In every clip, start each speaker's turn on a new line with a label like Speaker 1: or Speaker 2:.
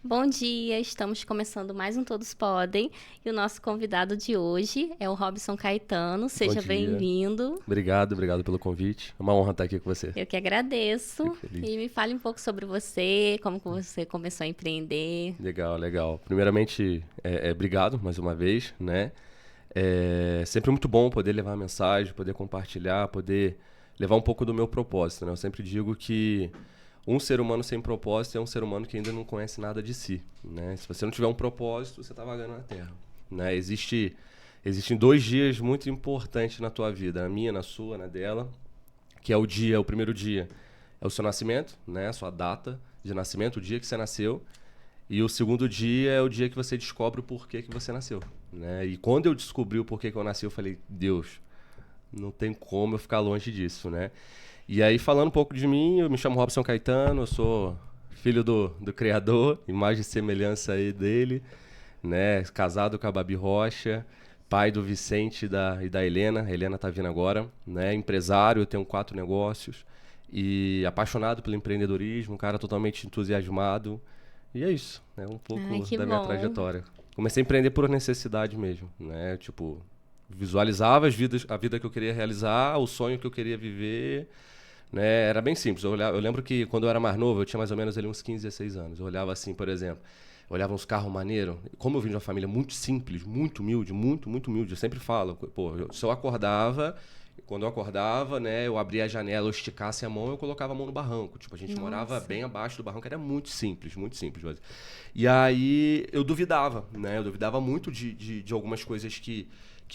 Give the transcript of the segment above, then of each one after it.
Speaker 1: Bom dia, estamos começando mais um Todos Podem e o nosso convidado de hoje é o Robson Caetano.
Speaker 2: Bom
Speaker 1: Seja
Speaker 2: dia.
Speaker 1: bem-vindo.
Speaker 2: Obrigado pelo convite. É uma honra estar aqui com você.
Speaker 1: Eu que agradeço.
Speaker 2: Fico feliz.
Speaker 1: E me fale um pouco sobre você, como que você começou a empreender.
Speaker 2: Legal. Primeiramente, obrigado mais uma vez, né? É sempre muito bom poder levar a mensagem, poder compartilhar, poder levar um pouco do meu propósito, né? Eu sempre digo que um ser humano sem propósito é um ser humano que ainda não conhece nada de si, né? Se você não tiver um propósito, você está vagando na Terra, né? Existem 2 dias muito importantes na tua vida, na minha, na sua, na dela, que é o primeiro dia é o seu nascimento, né? A sua data de nascimento, o dia que você nasceu. E o segundo dia é o dia que você descobre o porquê que você nasceu, né? E quando eu descobri o porquê que eu nasci, eu falei, Deus, não tem como eu ficar longe disso, né? E aí, falando um pouco de mim, eu me chamo Robson Caetano, eu sou filho do Criador, imagem e semelhança aí dele, né? Casado com a Babi Rocha, pai do Vicente e da Helena. A Helena tá vindo agora, né? Empresário, eu tenho 4 negócios e apaixonado pelo empreendedorismo, um cara totalmente entusiasmado. E é isso, né? Um
Speaker 1: Ai,
Speaker 2: pouco
Speaker 1: que
Speaker 2: da minha
Speaker 1: bom.
Speaker 2: trajetória. Comecei a empreender por necessidade mesmo, né? Tipo, visualizava a vida que eu queria realizar, o sonho que eu queria viver, né? Era bem simples. Eu lembro que quando eu era mais novo, eu tinha mais ou menos ali uns 15, 16 anos. Eu olhava assim, por exemplo, eu olhava uns carros maneiros. Como eu vim de uma família muito simples, muito humilde, eu sempre falo, pô, se eu acordava, quando eu acordava, né, eu abria a janela, eu esticasse a mão, eu colocava a mão no barranco. Tipo, a gente morava
Speaker 1: Nossa.
Speaker 2: bem abaixo do barranco, era muito simples. E aí eu duvidava, né? Eu duvidava muito de algumas coisas que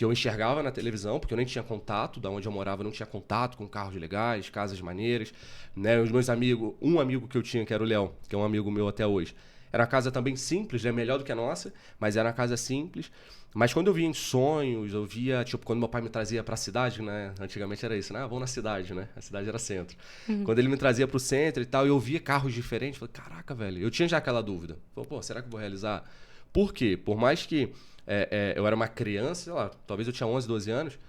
Speaker 2: eu enxergava na televisão, porque eu nem tinha contato, da onde eu morava eu não tinha contato com carros legais, casas maneiras, né? Os meus amigos, um amigo que eu tinha, que era o Léo, que é um amigo meu até hoje, era uma casa também simples, né? Melhor do que a nossa, mas era uma casa simples. Mas quando eu via em sonhos, eu via, tipo, quando meu pai me trazia pra cidade, né? Antigamente era isso, né? Ah, vamos na cidade, né? A cidade era centro. Quando ele me trazia pro centro e tal, eu via carros diferentes, eu falei, caraca, velho, eu tinha já aquela dúvida. Falei, pô, será que eu vou realizar? Por quê? Por mais que eu era uma criança, sei lá, talvez eu tinha 11, 12 anos,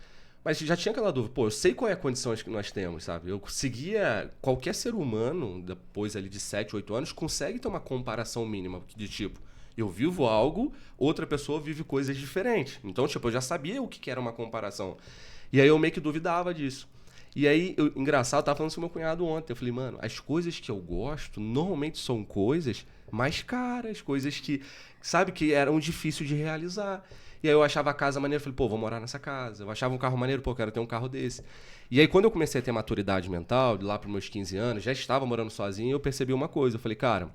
Speaker 2: mas já tinha aquela dúvida, pô, eu sei qual é a condição que nós temos, sabe? Eu conseguia, qualquer ser humano, depois ali de 7, 8 anos, consegue ter uma comparação mínima de tipo, eu vivo algo, outra pessoa vive coisas diferentes. Então, tipo, eu já sabia o que era uma comparação. E aí eu meio que duvidava disso. E aí, engraçado, eu tava falando isso com meu cunhado ontem. Eu falei, mano, as coisas que eu gosto normalmente são coisas mais caras, coisas que, sabe, que eram difíceis de realizar. E aí eu achava a casa maneira, eu falei, pô, vou morar nessa casa. Eu achava um carro maneiro, pô, quero ter um carro desse. E aí quando eu comecei a ter maturidade mental, de lá pros meus 15 anos, já estava morando sozinho, eu percebi uma coisa. Eu falei, cara,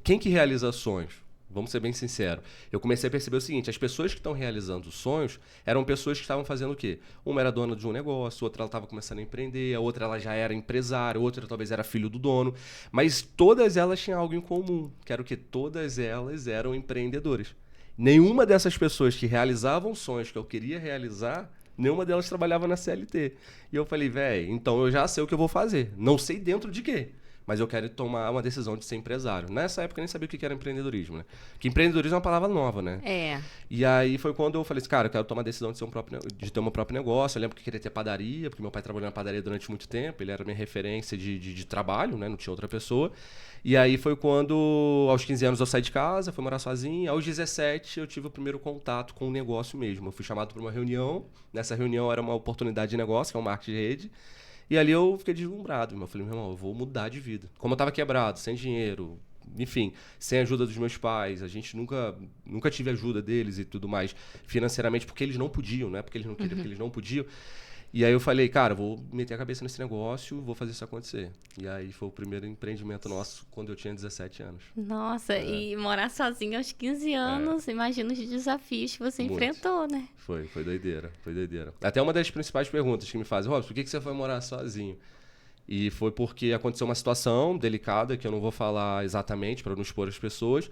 Speaker 2: quem que realiza sonhos? Vamos ser bem sinceros. Eu comecei a perceber o seguinte: as pessoas que estão realizando sonhos eram pessoas que estavam fazendo o quê? Uma era dona de um negócio, outra ela estava começando a empreender, a outra ela já era empresária, outra talvez era filho do dono. Mas todas elas tinham algo em comum, que era o quê? Todas elas eram empreendedoras. Nenhuma dessas pessoas que realizavam sonhos que eu queria realizar, nenhuma delas trabalhava na CLT. E eu falei, velho, então eu já sei o que eu vou fazer. Não sei dentro de quê, mas eu quero tomar uma decisão de ser empresário. Nessa época eu nem sabia o que era empreendedorismo, né? Que empreendedorismo é uma palavra nova, né?
Speaker 1: É.
Speaker 2: E aí foi quando eu falei assim, cara, eu quero tomar a decisão de ter o meu próprio negócio. Eu lembro que eu queria ter padaria, porque meu pai trabalhou na padaria durante muito tempo, ele era minha referência de trabalho, né? Não tinha outra pessoa. E aí foi quando, aos 15 anos, eu saí de casa, fui morar sozinho. Aos 17, eu tive o primeiro contato com o negócio mesmo. Eu fui chamado para uma reunião. Nessa reunião era uma oportunidade de negócio, que é um marketing de rede. E ali eu fiquei deslumbrado. Eu falei, meu irmão, eu vou mudar de vida. Como eu tava quebrado, sem dinheiro, enfim, sem a ajuda dos meus pais, a gente nunca tive ajuda deles e tudo mais, financeiramente, porque eles não podiam, né? Porque eles não queriam, porque eles não podiam. E aí eu falei, cara, vou meter a cabeça nesse negócio, vou fazer isso acontecer. E aí foi o primeiro empreendimento nosso quando eu tinha 17 anos.
Speaker 1: Nossa, e morar sozinho aos 15
Speaker 2: É,
Speaker 1: anos, imagina os desafios que você
Speaker 2: muito.
Speaker 1: enfrentou, né?
Speaker 2: Foi doideira, foi doideira. Até uma das principais perguntas que me fazem, Robson, por que você foi morar sozinho? E foi porque aconteceu uma situação delicada, que eu não vou falar exatamente para não expor as pessoas,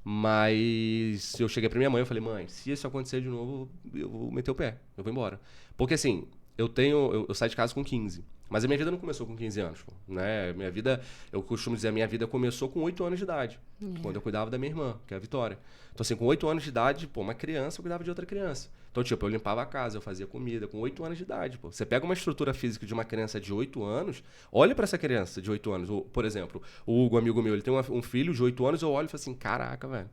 Speaker 2: mas eu cheguei pra minha mãe e falei, mãe, se isso acontecer de novo, eu vou meter o pé, eu vou embora. Porque assim, eu saí de casa com 15. Mas a minha vida não começou com 15 anos, pô, né? Minha vida, eu costumo dizer, a minha vida começou com 8 anos de idade. Quando eu cuidava da minha irmã, que é a Vitória. Então, assim, com 8 anos de idade, pô, uma criança, eu cuidava de outra criança. Então, tipo, eu limpava a casa, eu fazia comida, com 8 anos de idade, pô. Você pega uma estrutura física de uma criança de 8 anos, olha pra essa criança de 8 anos. Por exemplo, o Hugo, amigo meu, ele tem um filho de 8 anos, eu olho e falo assim, caraca, velho.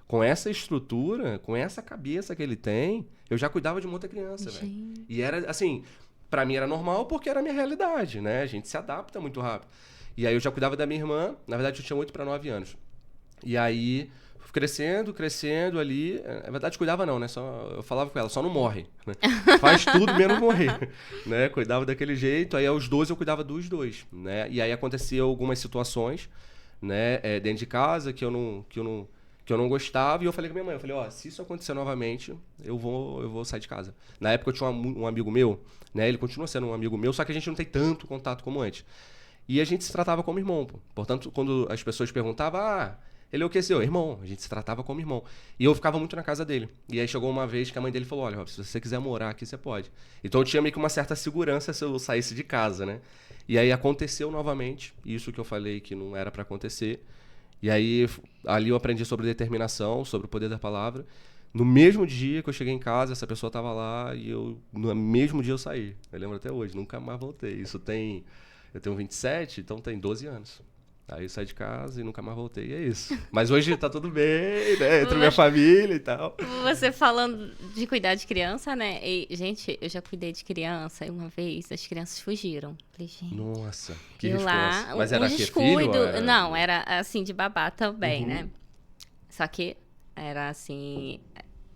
Speaker 2: Com essa estrutura, com essa cabeça que ele tem, eu já cuidava de uma outra criança, velho. E era, assim, pra mim era normal porque era a minha realidade, né? A gente se adapta muito rápido. E aí eu já cuidava da minha irmã, na verdade eu tinha 8 para 9 anos. E aí, crescendo ali. Na verdade, cuidava não, né? Eu falava com ela, só não morre. Né? Faz tudo menos morrer. Né? Cuidava daquele jeito. Aí aos 12 eu cuidava dos dois. Né? E aí aconteciam algumas situações, né? Dentro de casa que eu não gostava. E eu falei com minha mãe, ó, se isso acontecer novamente, eu vou sair de casa. Na época eu tinha um amigo meu, né? Ele continua sendo um amigo meu, só que a gente não tem tanto contato como antes. E a gente se tratava como irmão. Pô. Portanto, quando as pessoas perguntavam, ele é o que, seu irmão? A gente se tratava como irmão. E eu ficava muito na casa dele. E aí chegou uma vez que a mãe dele falou, olha, Rob, se você quiser morar aqui, você pode. Então eu tinha meio que uma certa segurança se eu saísse de casa, né? E aí aconteceu novamente, isso que eu falei que não era pra acontecer. E aí ali eu aprendi sobre determinação, sobre o poder da palavra. No mesmo dia que eu cheguei em casa, essa pessoa tava lá e no mesmo dia eu saí. Eu lembro até hoje, nunca mais voltei. Eu tenho 27, então tem 12 anos. Aí eu saí de casa e nunca mais voltei, e é isso. Mas hoje tá tudo bem, né? Entre minha família e tal.
Speaker 1: Você falando de cuidar de criança, né? E, gente, eu já cuidei de criança e uma vez as crianças fugiram. Falei, gente...
Speaker 2: Nossa, que
Speaker 1: eu
Speaker 2: resposta.
Speaker 1: lá,
Speaker 2: Mas
Speaker 1: um
Speaker 2: era que filho?
Speaker 1: descuido. Não, era assim, de babá também, né? Só que era assim...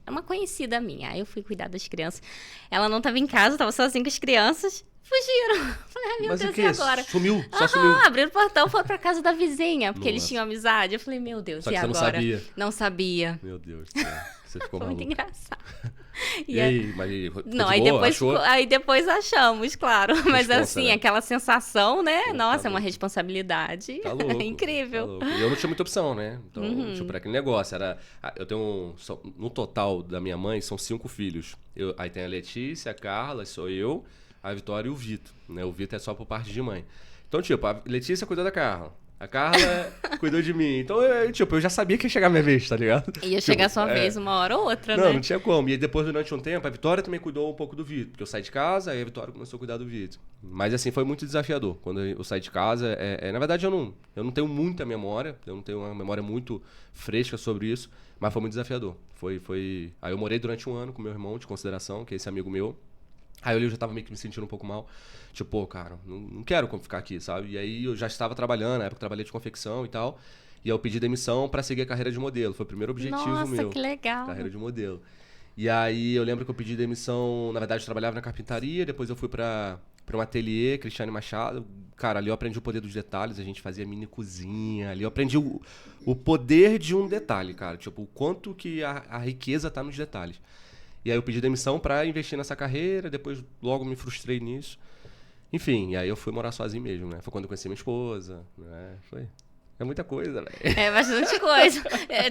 Speaker 1: uma conhecida minha. Aí eu fui cuidar das crianças. Ela não tava em casa, tava sozinha com as crianças. Fugiram. Falei, meu
Speaker 2: Mas
Speaker 1: Deus,
Speaker 2: o quê?
Speaker 1: e agora?
Speaker 2: Sumiu? Só sumiu?
Speaker 1: Abriram o portão, foi pra casa da vizinha, porque eles
Speaker 2: Nossa.
Speaker 1: tinham amizade. Eu falei, meu Deus,
Speaker 2: Só
Speaker 1: e
Speaker 2: que você
Speaker 1: agora?
Speaker 2: não sabia.
Speaker 1: Não sabia.
Speaker 2: Meu Deus do céu. Você ficou
Speaker 1: Foi muito
Speaker 2: maluco.
Speaker 1: engraçado.
Speaker 2: E aí, mas
Speaker 1: Não,
Speaker 2: continuou?
Speaker 1: aí depois achamos, claro. Mas
Speaker 2: Responsa,
Speaker 1: assim,
Speaker 2: né?
Speaker 1: aquela sensação, né?
Speaker 2: Pô,
Speaker 1: Nossa,
Speaker 2: tá
Speaker 1: é uma
Speaker 2: louco.
Speaker 1: responsabilidade.
Speaker 2: Tá louco.
Speaker 1: Incrível.
Speaker 2: Tá louco. E eu não tinha muita opção, né? Então, tipo, era aquele negócio. Eu tenho no total da minha mãe, são 5 filhos. Aí tem a Letícia, a Carla, sou eu, a Vitória e o Vitor. Né? O Vitor é só por parte de mãe. Então, tipo, a Letícia cuidou da Carla. A Carla cuidou de mim. Então, eu já sabia que ia chegar a minha vez, tá ligado?
Speaker 1: Ia chegar a sua vez uma hora ou outra, né?
Speaker 2: Não tinha como. E aí depois, durante um tempo, a Vitória também cuidou um pouco do Vitor. Porque eu saí de casa, aí a Vitória começou a cuidar do Vitor. Mas assim, foi muito desafiador. Quando eu saí de casa, na verdade eu não tenho muita memória. Eu não tenho uma memória muito fresca sobre isso. Mas foi muito desafiador. Aí eu morei durante um ano com meu irmão de consideração, que é esse amigo meu. Aí eu já tava meio que me sentindo um pouco mal. Tipo, pô, cara, não quero ficar aqui, sabe? E aí eu já estava trabalhando, na época eu trabalhei de confecção e tal. E aí eu pedi demissão pra seguir a carreira de modelo. Foi o primeiro objetivo meu.
Speaker 1: Nossa, que legal.
Speaker 2: Carreira de modelo. E aí eu lembro que eu pedi demissão, na verdade eu trabalhava na carpintaria, depois eu fui pra um ateliê, Cristiane Machado. Cara, ali eu aprendi o poder dos detalhes, a gente fazia mini cozinha, ali eu aprendi o poder de um detalhe, cara. Tipo, o quanto que a riqueza tá nos detalhes. E aí eu pedi demissão pra investir nessa carreira, depois logo me frustrei nisso. Enfim, e aí eu fui morar sozinho mesmo, né? Foi quando eu conheci minha esposa, né? É muita coisa, velho.
Speaker 1: É bastante coisa.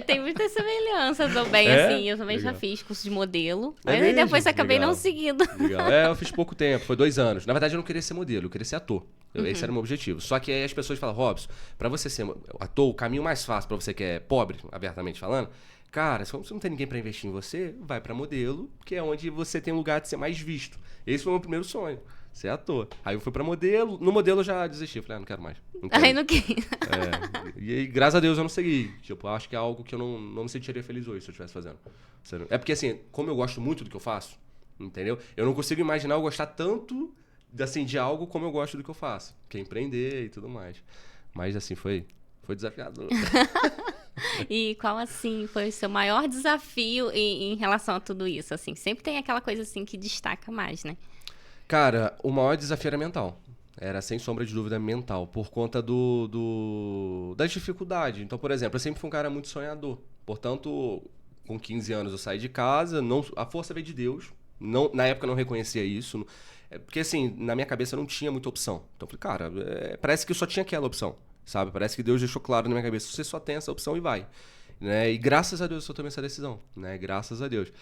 Speaker 1: Tem muita semelhança também, assim. Eu também já fiz curso de modelo. Mas aí depois acabei não seguindo.
Speaker 2: Legal. Eu fiz pouco tempo, foi 2 anos. Na verdade, eu não queria ser modelo, eu queria ser ator. Esse era o meu objetivo. Só que aí as pessoas falam, Robson, pra você ser ator, o caminho mais fácil pra você que é pobre, abertamente falando, cara, se você não tem ninguém pra investir em você, vai pra modelo, que é onde você tem um lugar de ser mais visto. Esse foi o meu primeiro sonho. Ser ator. Aí eu fui pra modelo. No modelo eu já desisti. Falei, não quero mais. Não quero.
Speaker 1: Aí não quis.
Speaker 2: E aí, graças a Deus, eu não segui. Tipo, acho que é algo que eu não me sentiria feliz hoje se eu estivesse fazendo. É porque, assim, como eu gosto muito do que eu faço, entendeu? Eu não consigo imaginar eu gostar tanto, assim, de algo como eu gosto do que eu faço. Que é empreender e tudo mais. Mas, assim, foi desafiador.
Speaker 1: E qual, assim, foi o seu maior desafio em relação a tudo isso, assim? Sempre tem aquela coisa, assim, que destaca mais, né?
Speaker 2: Cara, o maior desafio era mental. Era, sem sombra de dúvida, mental. Por conta das dificuldades. Então, por exemplo, eu sempre fui um cara muito sonhador. Portanto, com 15 anos eu saí de casa. A força veio de Deus. Na época eu não reconhecia isso. Porque, assim, na minha cabeça não tinha muita opção. Então, eu falei, cara, parece que eu só tinha aquela opção. Sabe? Parece que Deus deixou claro na minha cabeça. Você só tem essa opção e vai. Né? E graças a Deus eu tomei essa decisão. Né? Graças a Deus.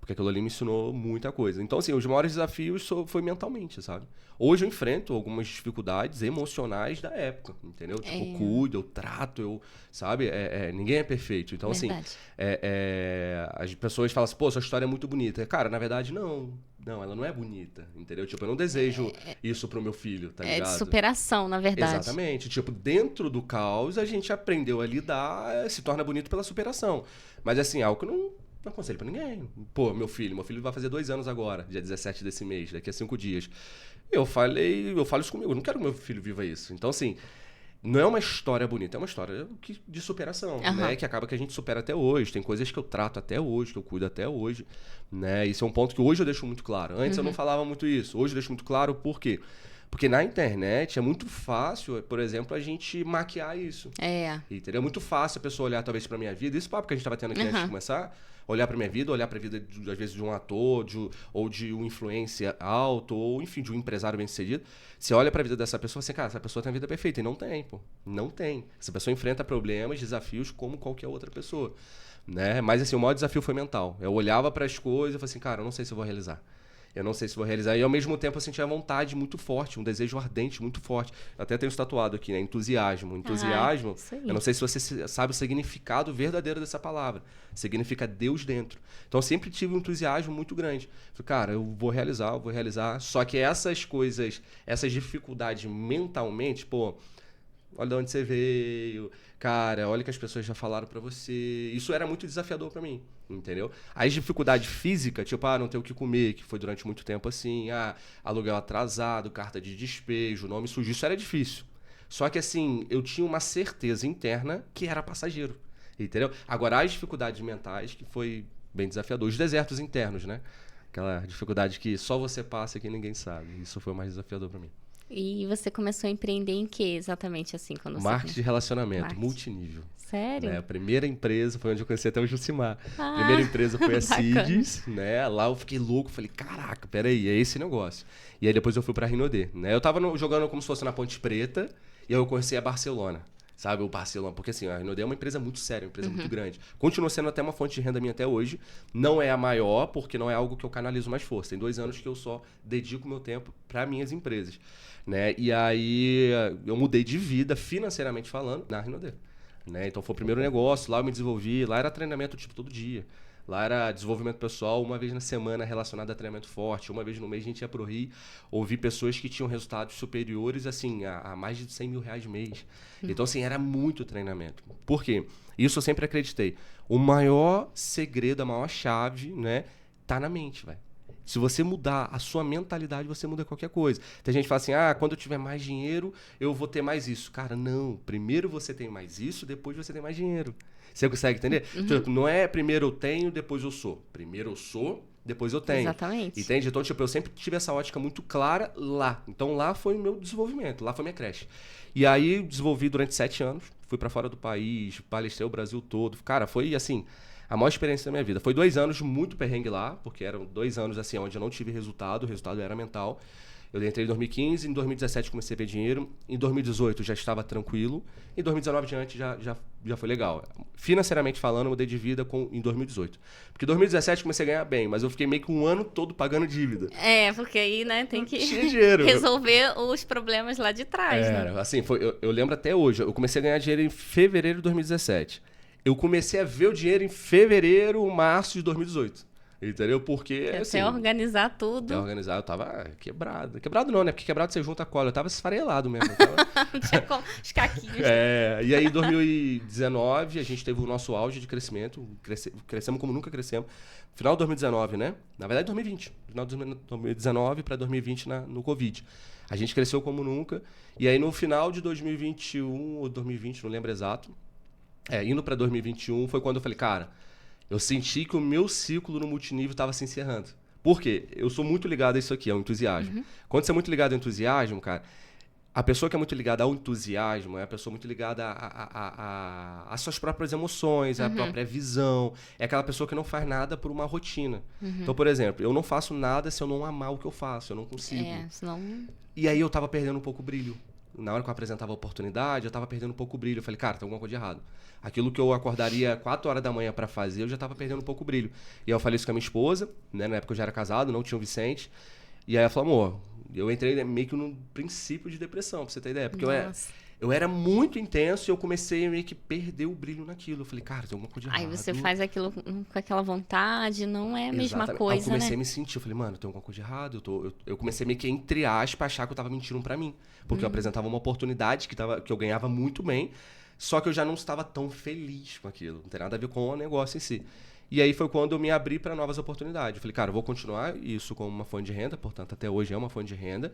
Speaker 2: Porque aquilo ali me ensinou muita coisa. Então, assim, os maiores desafios foi mentalmente, sabe? Hoje eu enfrento algumas dificuldades emocionais da época, entendeu? Tipo, eu cuido, eu trato, sabe? Ninguém é perfeito. Então,
Speaker 1: Verdade.
Speaker 2: assim, as pessoas falam assim, pô, sua história é muito bonita. Cara, na verdade, não. Não, ela não é bonita, entendeu? Tipo, eu não desejo isso pro meu filho, tá ligado?
Speaker 1: É de superação, na verdade.
Speaker 2: Exatamente. Tipo, dentro do caos, a gente aprendeu a lidar, se torna bonito pela superação. Mas, assim, algo que eu não aconselho pra ninguém. Pô, meu filho vai fazer 2 anos agora, dia 17 desse mês, daqui a 5 dias. Eu falo isso comigo, eu não quero que meu filho viva isso. Então, assim, não é uma história bonita, é uma história de superação, né? Que acaba que a gente supera até hoje. Tem coisas que eu trato até hoje, que eu cuido até hoje, né? Isso é um ponto que hoje eu deixo muito claro. Antes eu não falava muito isso. Hoje eu deixo muito claro por quê? Porque na internet é muito fácil, por exemplo, a gente maquiar isso. Entendeu? É muito fácil a pessoa olhar, talvez, pra minha vida. Esse papo que a gente tava tendo aqui antes de começar, olhar pra minha vida, olhar pra vida, às vezes, de um ator, ou de um influencer alto, ou, enfim, de um empresário bem-sucedido. Você olha pra vida dessa pessoa e assim, cara, essa pessoa tem a vida perfeita. E não tem, pô. Não tem. Essa pessoa enfrenta problemas, desafios, como qualquer outra pessoa. Né? Mas, assim, o maior desafio foi mental. Eu olhava para as coisas e falei assim, cara, eu não sei se eu vou realizar. Eu não sei se vou realizar. E, ao mesmo tempo, eu sentia vontade muito forte, um desejo ardente muito forte. Eu até tenho isso tatuado aqui, né? Entusiasmo. Entusiasmo, eu não sei se você sabe o significado verdadeiro dessa palavra. Significa Deus dentro. Então, eu sempre tive um entusiasmo muito grande. Falei, cara, eu vou realizar. Só que essas coisas, essas dificuldades mentalmente, pô, olha de onde você veio, cara, olha o que as pessoas já falaram pra você. Isso era muito desafiador pra mim, entendeu? As dificuldades físicas, tipo, não ter o que comer, que foi durante muito tempo assim, aluguel atrasado, carta de despejo, nome sujo, isso era difícil. Só que assim, eu tinha uma certeza interna que era passageiro, entendeu? Agora, as dificuldades mentais, que foi bem desafiador. Os desertos internos, né? Aquela dificuldade que só você passa e que ninguém sabe. Isso foi o mais desafiador pra mim.
Speaker 1: E você começou a empreender em que exatamente assim? Quando
Speaker 2: Marketing de relacionamento,
Speaker 1: Marketing.
Speaker 2: Multinível.
Speaker 1: Sério?
Speaker 2: Né? A primeira empresa foi onde eu conheci até o Jucimar. A primeira empresa foi a Cides, né? Lá eu fiquei louco, falei, caraca, peraí, é esse negócio. E aí depois eu fui pra Rinodê, né? Eu tava jogando como se fosse na Ponte Preta e aí eu conheci a Barcelona. Sabe, o Barcelona, porque assim, a Rinodê é uma empresa muito séria, uma empresa muito grande. Continua sendo até uma fonte de renda minha até hoje. Não é a maior, porque não é algo que eu canalizo mais força. Tem 2 anos que eu só dedico meu tempo para minhas empresas. Né? E aí eu mudei de vida, financeiramente falando, na Rinodê. Né? Então foi o primeiro negócio, lá eu me desenvolvi, lá era treinamento tipo todo dia. Lá era desenvolvimento pessoal, uma vez na semana relacionado a treinamento forte. Uma vez no mês a gente ia pro Rio ouvir pessoas que tinham resultados superiores assim, a mais de 100 mil reais mês. Então, assim, era muito treinamento. Por quê? Isso eu sempre acreditei. O maior segredo, a maior chave, né, tá na mente, velho. Se você mudar a sua mentalidade, você muda qualquer coisa. Tem gente que fala assim, quando eu tiver mais dinheiro, eu vou ter mais isso. Cara, não. Primeiro você tem mais isso, depois você tem mais dinheiro. Você consegue entender? Tipo, não é primeiro eu tenho, depois eu sou. Primeiro eu sou, depois eu tenho.
Speaker 1: Exatamente.
Speaker 2: Entende? Então, tipo, eu sempre tive essa ótica muito clara lá. Então, lá foi o meu desenvolvimento, lá foi minha creche. E aí, desenvolvi durante 7 anos. Fui pra fora do país, palestrei o Brasil todo. Cara, foi, assim, a maior experiência da minha vida. Foi 2 anos muito perrengue lá, porque eram 2 anos, assim, onde eu não tive resultado. O resultado era mental. Eu entrei em 2015, em 2017 comecei a ver dinheiro, em 2018 já estava tranquilo, em 2019 diante já foi legal. Financeiramente falando, eu mudei de vida em 2018. Porque em 2017 comecei a ganhar bem, mas eu fiquei meio que um ano todo pagando dívida.
Speaker 1: Porque aí, né, tem que
Speaker 2: dinheiro.
Speaker 1: resolver os problemas lá de trás, né?
Speaker 2: Assim, eu lembro até hoje, eu comecei a ganhar dinheiro em fevereiro de 2017. Eu comecei a ver o dinheiro em fevereiro, março de 2018. Entendeu? Porque, assim...
Speaker 1: Até organizar tudo.
Speaker 2: Até organizar, eu tava quebrado. Quebrado não, né? Porque quebrado você junta a cola. Eu tava esfarelado mesmo.
Speaker 1: Tinha como os caquinhos.
Speaker 2: E aí, em 2019, a gente teve o nosso auge de crescimento. Crescemos como nunca crescemos. Final de 2019, né? Na verdade, 2020. Final de 2019 para 2020 no Covid. A gente cresceu como nunca. E aí, no final de 2021 ou 2020, não lembro exato, indo para 2021, foi quando eu falei, cara... Eu senti que o meu ciclo no multinível estava se encerrando. Por quê? Eu sou muito ligado a isso aqui, ao entusiasmo. Quando você é muito ligado ao entusiasmo, cara, a pessoa que é muito ligada ao entusiasmo é a pessoa muito ligada às suas próprias emoções, à própria visão. É aquela pessoa que não faz nada por uma rotina. Então, por exemplo, eu não faço nada se eu não amar o que eu faço, eu não consigo.
Speaker 1: Senão...
Speaker 2: E aí eu tava perdendo um pouco o brilho. na hora que eu apresentava a oportunidade, eu tava perdendo um pouco o brilho. Eu falei, cara, tem alguma coisa de errado. Aquilo que eu acordaria 4 horas da manhã pra fazer, eu já tava perdendo um pouco o brilho. E aí eu falei isso com a minha esposa, né? Na época eu já era casado, não tinha o Vicente. E aí ela falou, amor, eu entrei meio que num princípio de depressão, pra você ter ideia. Porque eu era muito intenso e eu comecei a meio que perder o brilho naquilo. Eu falei, cara, tem alguma coisa de
Speaker 1: Aí
Speaker 2: errado.
Speaker 1: você faz aquilo com aquela vontade, não é a mesma coisa,
Speaker 2: Aí eu comecei
Speaker 1: né?
Speaker 2: a me sentir, eu falei, mano, tem alguma coisa de errado. Eu comecei meio que, entre aspas, achar que eu tava mentindo pra mim. Porque eu apresentava uma oportunidade que eu ganhava muito bem, só que eu já não estava tão feliz com aquilo. Não tem nada a ver com o negócio em si. E aí foi quando eu me abri para novas oportunidades. Eu falei, cara, eu vou continuar isso como uma fonte de renda, portanto, até hoje é uma fonte de renda,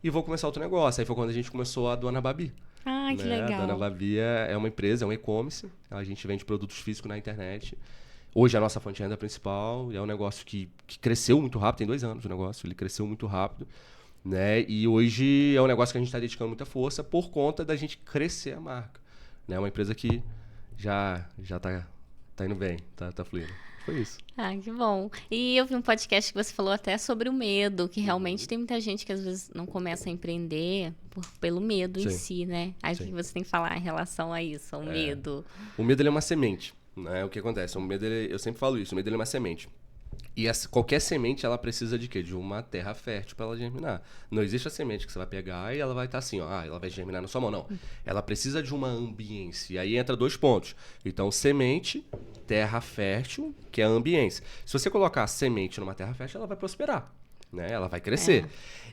Speaker 2: e vou começar outro negócio. Aí foi quando a gente começou a Dona Babi.
Speaker 1: Ah, que
Speaker 2: Né?
Speaker 1: legal.
Speaker 2: A Dona Babi é uma empresa, é um e-commerce. A gente vende produtos físicos na internet. Hoje é a nossa fonte de renda principal. É um negócio que cresceu muito rápido. Tem 2 anos o negócio. Ele cresceu muito rápido. Né? E hoje é um negócio que a gente está dedicando muita força por conta da gente crescer a marca. É uma empresa que já tá indo bem, tá fluindo. Foi isso.
Speaker 1: Ah, que bom. E eu vi um podcast que você falou até sobre o medo, que realmente tem muita gente que às vezes não começa a empreender pelo medo em
Speaker 2: Sim.
Speaker 1: si, né? Aí o que
Speaker 2: Sim.
Speaker 1: você tem que falar em relação a isso, ao medo?
Speaker 2: O medo ele é uma semente. Né? O que acontece? O medo, eu sempre falo isso, o medo ele é uma semente. E qualquer semente, ela precisa de quê? De uma terra fértil para ela germinar. Não existe a semente que você vai pegar e ela vai estar assim, ó, ela vai germinar na sua mão. Não. Ela precisa de uma ambiência. E aí entra 2 pontos. Então, semente, terra fértil, que é a ambiência. Se você colocar a semente numa terra fértil, ela vai prosperar. Né? Ela vai crescer.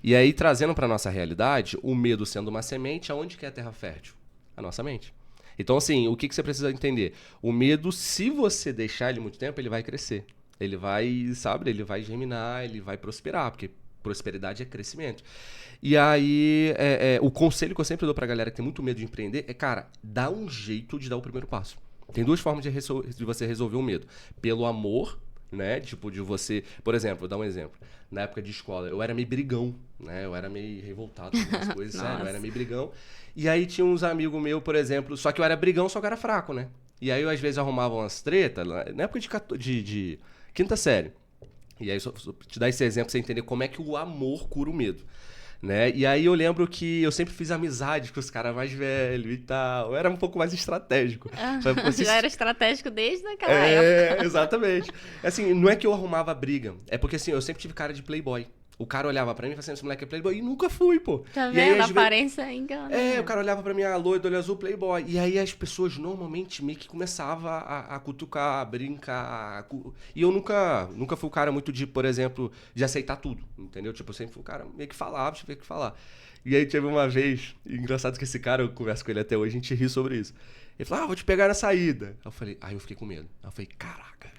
Speaker 2: E aí, trazendo para nossa realidade, o medo sendo uma semente, aonde que é a terra fértil? A nossa mente. Então, assim, o que você precisa entender? O medo, se você deixar ele muito tempo, ele vai crescer. Ele vai, sabe, ele vai germinar, ele vai prosperar, porque prosperidade é crescimento. E aí, o conselho que eu sempre dou pra galera que tem muito medo de empreender é, cara, dá um jeito de dar o primeiro passo. Tem 2 formas de você resolver o medo. Pelo amor, né? Tipo, de você... Por exemplo, vou dar um exemplo. Na época de escola, eu era meio brigão, né? Eu era meio revoltado com algumas coisas, sério, eu era meio brigão. E aí tinha uns amigos meus, por exemplo, só que eu era brigão, só que eu era fraco, né? E aí eu, às vezes, arrumava umas tretas, na época de quinta série. E aí, só te dar esse exemplo pra você entender como é que o amor cura o medo. Né? E aí eu lembro que eu sempre fiz amizade com os caras mais velhos e tal. Eu era um pouco mais estratégico.
Speaker 1: Já era estratégico desde aquela época.
Speaker 2: Exatamente. Assim, não é que eu arrumava briga. É porque assim, eu sempre tive cara de playboy. O cara olhava pra mim e falava assim, esse moleque é playboy. E nunca fui, pô.
Speaker 1: Tá
Speaker 2: E aí,
Speaker 1: vendo? A
Speaker 2: às vezes-
Speaker 1: aparência engana.
Speaker 2: o cara olhava pra mim, loiro, olho azul, playboy. E aí as pessoas normalmente meio que começavam a cutucar, a brincar. E eu nunca fui o cara muito de, por exemplo, de aceitar tudo, entendeu? Tipo, eu sempre fui o cara meio que falava, tinha que falar. E aí teve uma vez, engraçado que esse cara, eu converso com ele até hoje, a gente ri sobre isso. Ele falou, vou te pegar na saída. Aí eu fiquei com medo. Aí eu falei, caraca, velho.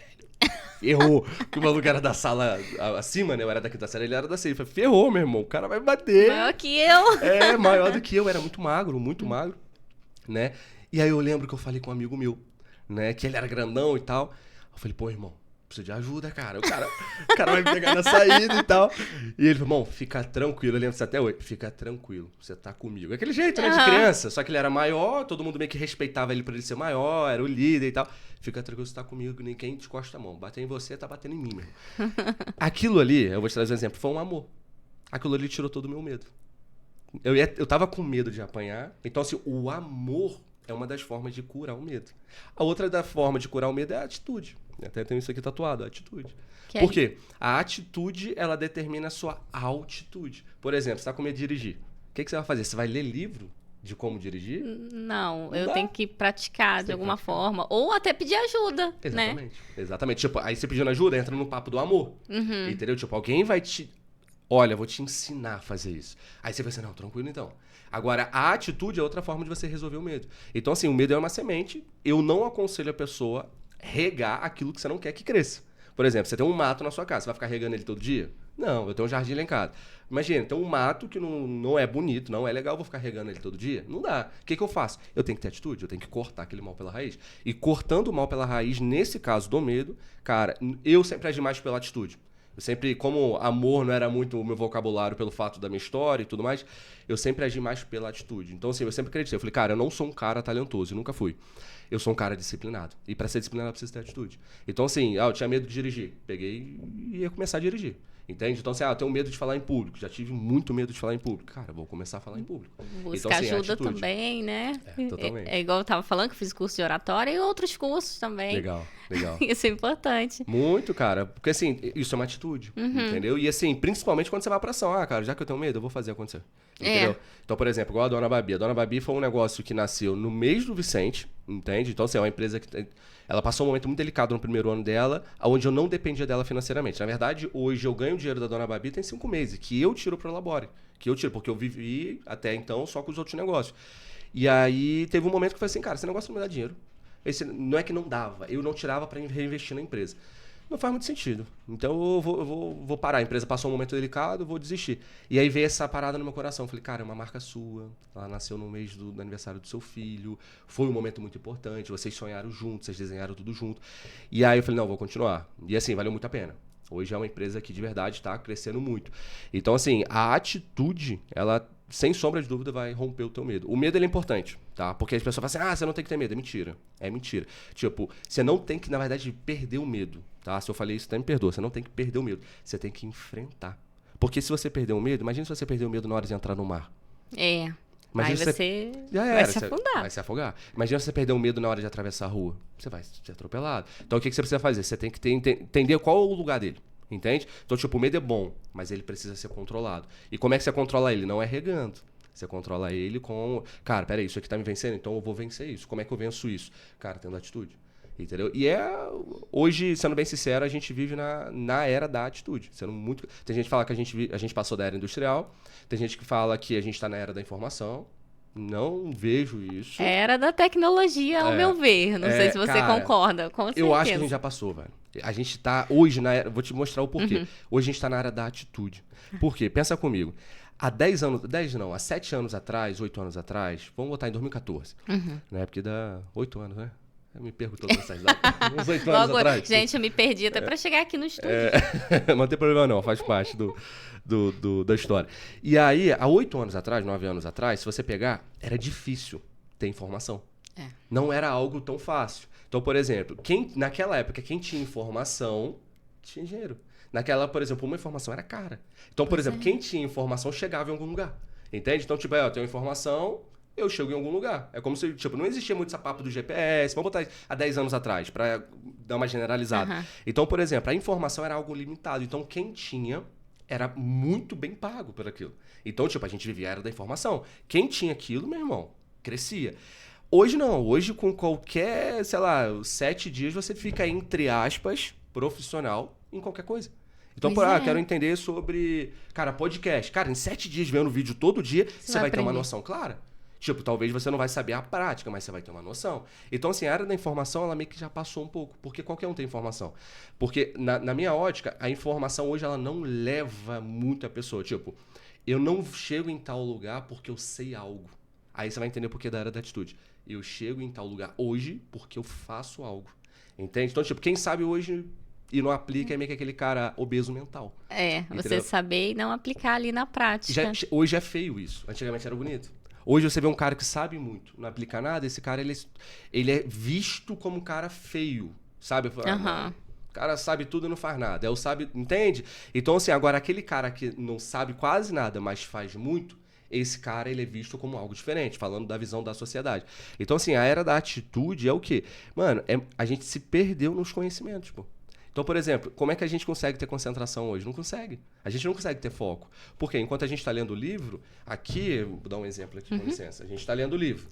Speaker 2: Ferrou. Porque o maluco era da sala acima, né? Eu era da quinta série, ele era da sexta. Eu falei, ferrou, meu irmão. O cara vai bater.
Speaker 1: Maior que eu.
Speaker 2: Maior do que eu. Era muito magro, né? E aí eu lembro que eu falei com um amigo meu, né? Que ele era grandão e tal. Eu falei, pô, irmão, preciso de ajuda, cara. O cara vai me pegar na saída e tal. E ele falou, irmão, fica tranquilo. Eu lembro disso até hoje. Fica tranquilo, você tá comigo. Aquele jeito, né? De criança. Só que ele era maior, todo mundo meio que respeitava ele por ele ser maior, era o líder e tal. Fica tranquilo, você tá comigo, ninguém te encosta a mão. Bater em você, tá batendo em mim, meu irmão. Aquilo ali, eu vou te trazer um exemplo, foi um amor. Aquilo ali tirou todo o meu medo. Eu tava com medo de apanhar. Então, assim, o amor é uma das formas de curar o medo. A outra da forma de curar o medo é a atitude. Até tenho isso aqui tatuado, a atitude. Por quê? A atitude, ela determina a sua altitude. Por exemplo, você tá com medo de dirigir. O que você vai fazer? Você vai ler livro de como dirigir?
Speaker 1: Não, eu
Speaker 2: dá.
Speaker 1: tenho que praticar de alguma forma. Ou até pedir ajuda, né?
Speaker 2: Exatamente. Tipo, aí você pedindo ajuda, entra no papo do amor. Entendeu? Tipo, alguém vai te... Olha, vou te ensinar a fazer isso. Aí você vai assim, não, tranquilo então. Agora, a atitude é outra forma de você resolver o medo. Então, assim, o medo é uma semente. Eu não aconselho a pessoa regar aquilo que você não quer que cresça. Por exemplo, você tem um mato na sua casa, você vai ficar regando ele todo dia? Não, eu tenho um jardim lá em casa. Imagina, tem um mato que não é bonito, não é legal, eu vou ficar regando ele todo dia? Não dá. O que eu faço? Eu tenho que ter atitude, eu tenho que cortar aquele mal pela raiz. E cortando o mal pela raiz, nesse caso do medo, cara, eu sempre agi mais pela atitude. Eu sempre, como amor não era muito o meu vocabulário pelo fato da minha história e tudo mais, eu sempre agi mais pela atitude. Então, assim, eu sempre acreditei. Eu falei, cara, eu não sou um cara talentoso, eu nunca fui. Eu sou um cara disciplinado. E para ser disciplinado, eu preciso ter atitude. Então, assim, eu tinha medo de dirigir. Peguei e ia começar a dirigir. Entende? Então, assim, eu tenho medo de falar em público. Já tive muito medo de falar em público. Cara, vou começar a falar em público.
Speaker 1: Buscar
Speaker 2: então, assim,
Speaker 1: ajuda
Speaker 2: atitude.
Speaker 1: também, né?
Speaker 2: Totalmente.
Speaker 1: É igual eu tava falando, que eu fiz curso de oratória e outros cursos também.
Speaker 2: Legal.
Speaker 1: Isso é importante.
Speaker 2: Muito, cara. Porque, assim, isso é uma atitude, entendeu? E, assim, principalmente quando você vai pra ação. Cara, já que eu tenho medo, eu vou fazer acontecer. Entendeu? Então, por exemplo, igual a Dona Babi. A Dona Babi foi um negócio que nasceu no mês do Vicente, entende? Então, assim, é uma empresa que... Ela passou um momento muito delicado no primeiro ano dela, onde eu não dependia dela financeiramente. Na verdade, hoje eu ganho dinheiro da Dona Babi tem 5 meses, que eu tiro pro Elabore. Que eu tiro, porque eu vivi até então só com os outros negócios. E aí, teve um momento que eu falei assim, cara, esse negócio não me dá dinheiro. Não é que não dava, eu não tirava para reinvestir na empresa. Não faz muito sentido. Então eu vou parar. A empresa passou um momento delicado, eu vou desistir. E aí veio essa parada no meu coração. Eu falei, cara, é uma marca sua. Ela nasceu no mês do aniversário do seu filho. Foi um momento muito importante. Vocês sonharam juntos, vocês desenharam tudo junto. E aí eu falei, não, vou continuar. E assim, valeu muito a pena. Hoje é uma empresa que de verdade está crescendo muito. Então, assim, a atitude, ela, sem sombra de dúvida, vai romper o teu medo. O medo, ele é importante, tá? Porque as pessoas falam assim, você não tem que ter medo. É mentira. É mentira. Tipo, você não tem que, na verdade, perder o medo, tá? Se eu falei isso, até me perdoa. Você não tem que perder o medo. Você tem que enfrentar. Porque se você perder o medo, imagina se você perder o medo na hora de entrar no mar. Imagina
Speaker 1: aí você
Speaker 2: vai
Speaker 1: se afundar.
Speaker 2: Vai se afogar. Imagina você perder o medo na hora de atravessar a rua. Você vai ser atropelado. Então, o que você precisa fazer? Você tem que entender qual é o lugar dele. Entende? Então, tipo, o medo é bom, mas ele precisa ser controlado. E como é que você controla ele? Não é regando. Você controla ele com... Cara, peraí, isso aqui tá me vencendo, então eu vou vencer isso. Como é que eu venço isso? Cara, tendo atitude. Entendeu? E hoje, sendo bem sincero, a gente vive na era da atitude. Sendo muito... Tem gente que fala que a gente passou da era industrial. Tem gente que fala que a gente tá na era da informação. Não vejo isso.
Speaker 1: Era da tecnologia, ao meu ver. Não sei se você concorda, com certeza.
Speaker 2: Eu acho que a gente já passou, velho. A gente tá hoje na era... Vou te mostrar o porquê. Hoje a gente tá na era da atitude. Por quê? Pensa comigo. Há 10 anos... 10 não, há 7 anos atrás, 8 anos atrás... Vamos botar em 2014. Né? Porque dá 8 anos, né? Eu me perco todas essas datas. Uns 8 anos atrás.
Speaker 1: Gente, eu me perdi até pra chegar aqui no estúdio.
Speaker 2: Não tem problema não, faz parte da história. E aí, há 8 anos atrás, 9 anos atrás, se você pegar, era difícil ter informação. Não era algo tão fácil. Então, por exemplo, naquela época, quem tinha informação tinha dinheiro. Naquela, por exemplo, uma informação era cara. Então, por exemplo, quem tinha informação chegava em algum lugar. Entende? Então, tipo, eu tenho informação, eu chego em algum lugar. É como se, tipo, não existia muito esse papo do GPS. Vamos botar há 10 anos atrás, para dar uma generalizada. Então, por exemplo, a informação era algo limitado. Então, quem tinha era muito bem pago por aquilo. Então, tipo, a gente vivia a era da informação. Quem tinha aquilo, meu irmão, crescia. Hoje não. Hoje, com qualquer, 7 dias, você fica, entre aspas, profissional em qualquer coisa. Então, quero entender sobre, cara, podcast. Cara, em 7 dias vendo vídeo todo dia, você vai ter uma noção clara. Tipo, talvez você não vai saber a prática, mas você vai ter uma noção. Então, assim, a área da informação, ela meio que já passou um pouco. Porque qualquer um tem informação. Porque, na minha ótica, a informação hoje, ela não leva muito a pessoa. Tipo, eu não chego em tal lugar porque eu sei algo. Aí você vai entender o porquê da área da atitude. Eu chego em tal lugar hoje porque eu faço algo. Entende? Então, tipo, quem sabe hoje e não aplica é meio que aquele cara obeso mental.
Speaker 1: Entendeu? Você saber e não aplicar ali na prática.
Speaker 2: Hoje é feio isso. Antigamente era bonito. Hoje você vê um cara que sabe muito, não aplica nada, esse cara ele é visto como um cara feio, sabe? O cara sabe tudo e não faz nada. Entende? Então, assim, agora aquele cara que não sabe quase nada, mas faz muito, esse cara ele é visto como algo diferente, falando da visão da sociedade. Então, assim, a era da atitude é o quê? Mano, a gente se perdeu nos conhecimentos, pô. Então, por exemplo, como é que a gente consegue ter concentração hoje? Não consegue. A gente não consegue ter foco. Porque enquanto a gente está lendo o livro, aqui, vou dar um exemplo aqui, com licença. A gente está lendo o livro.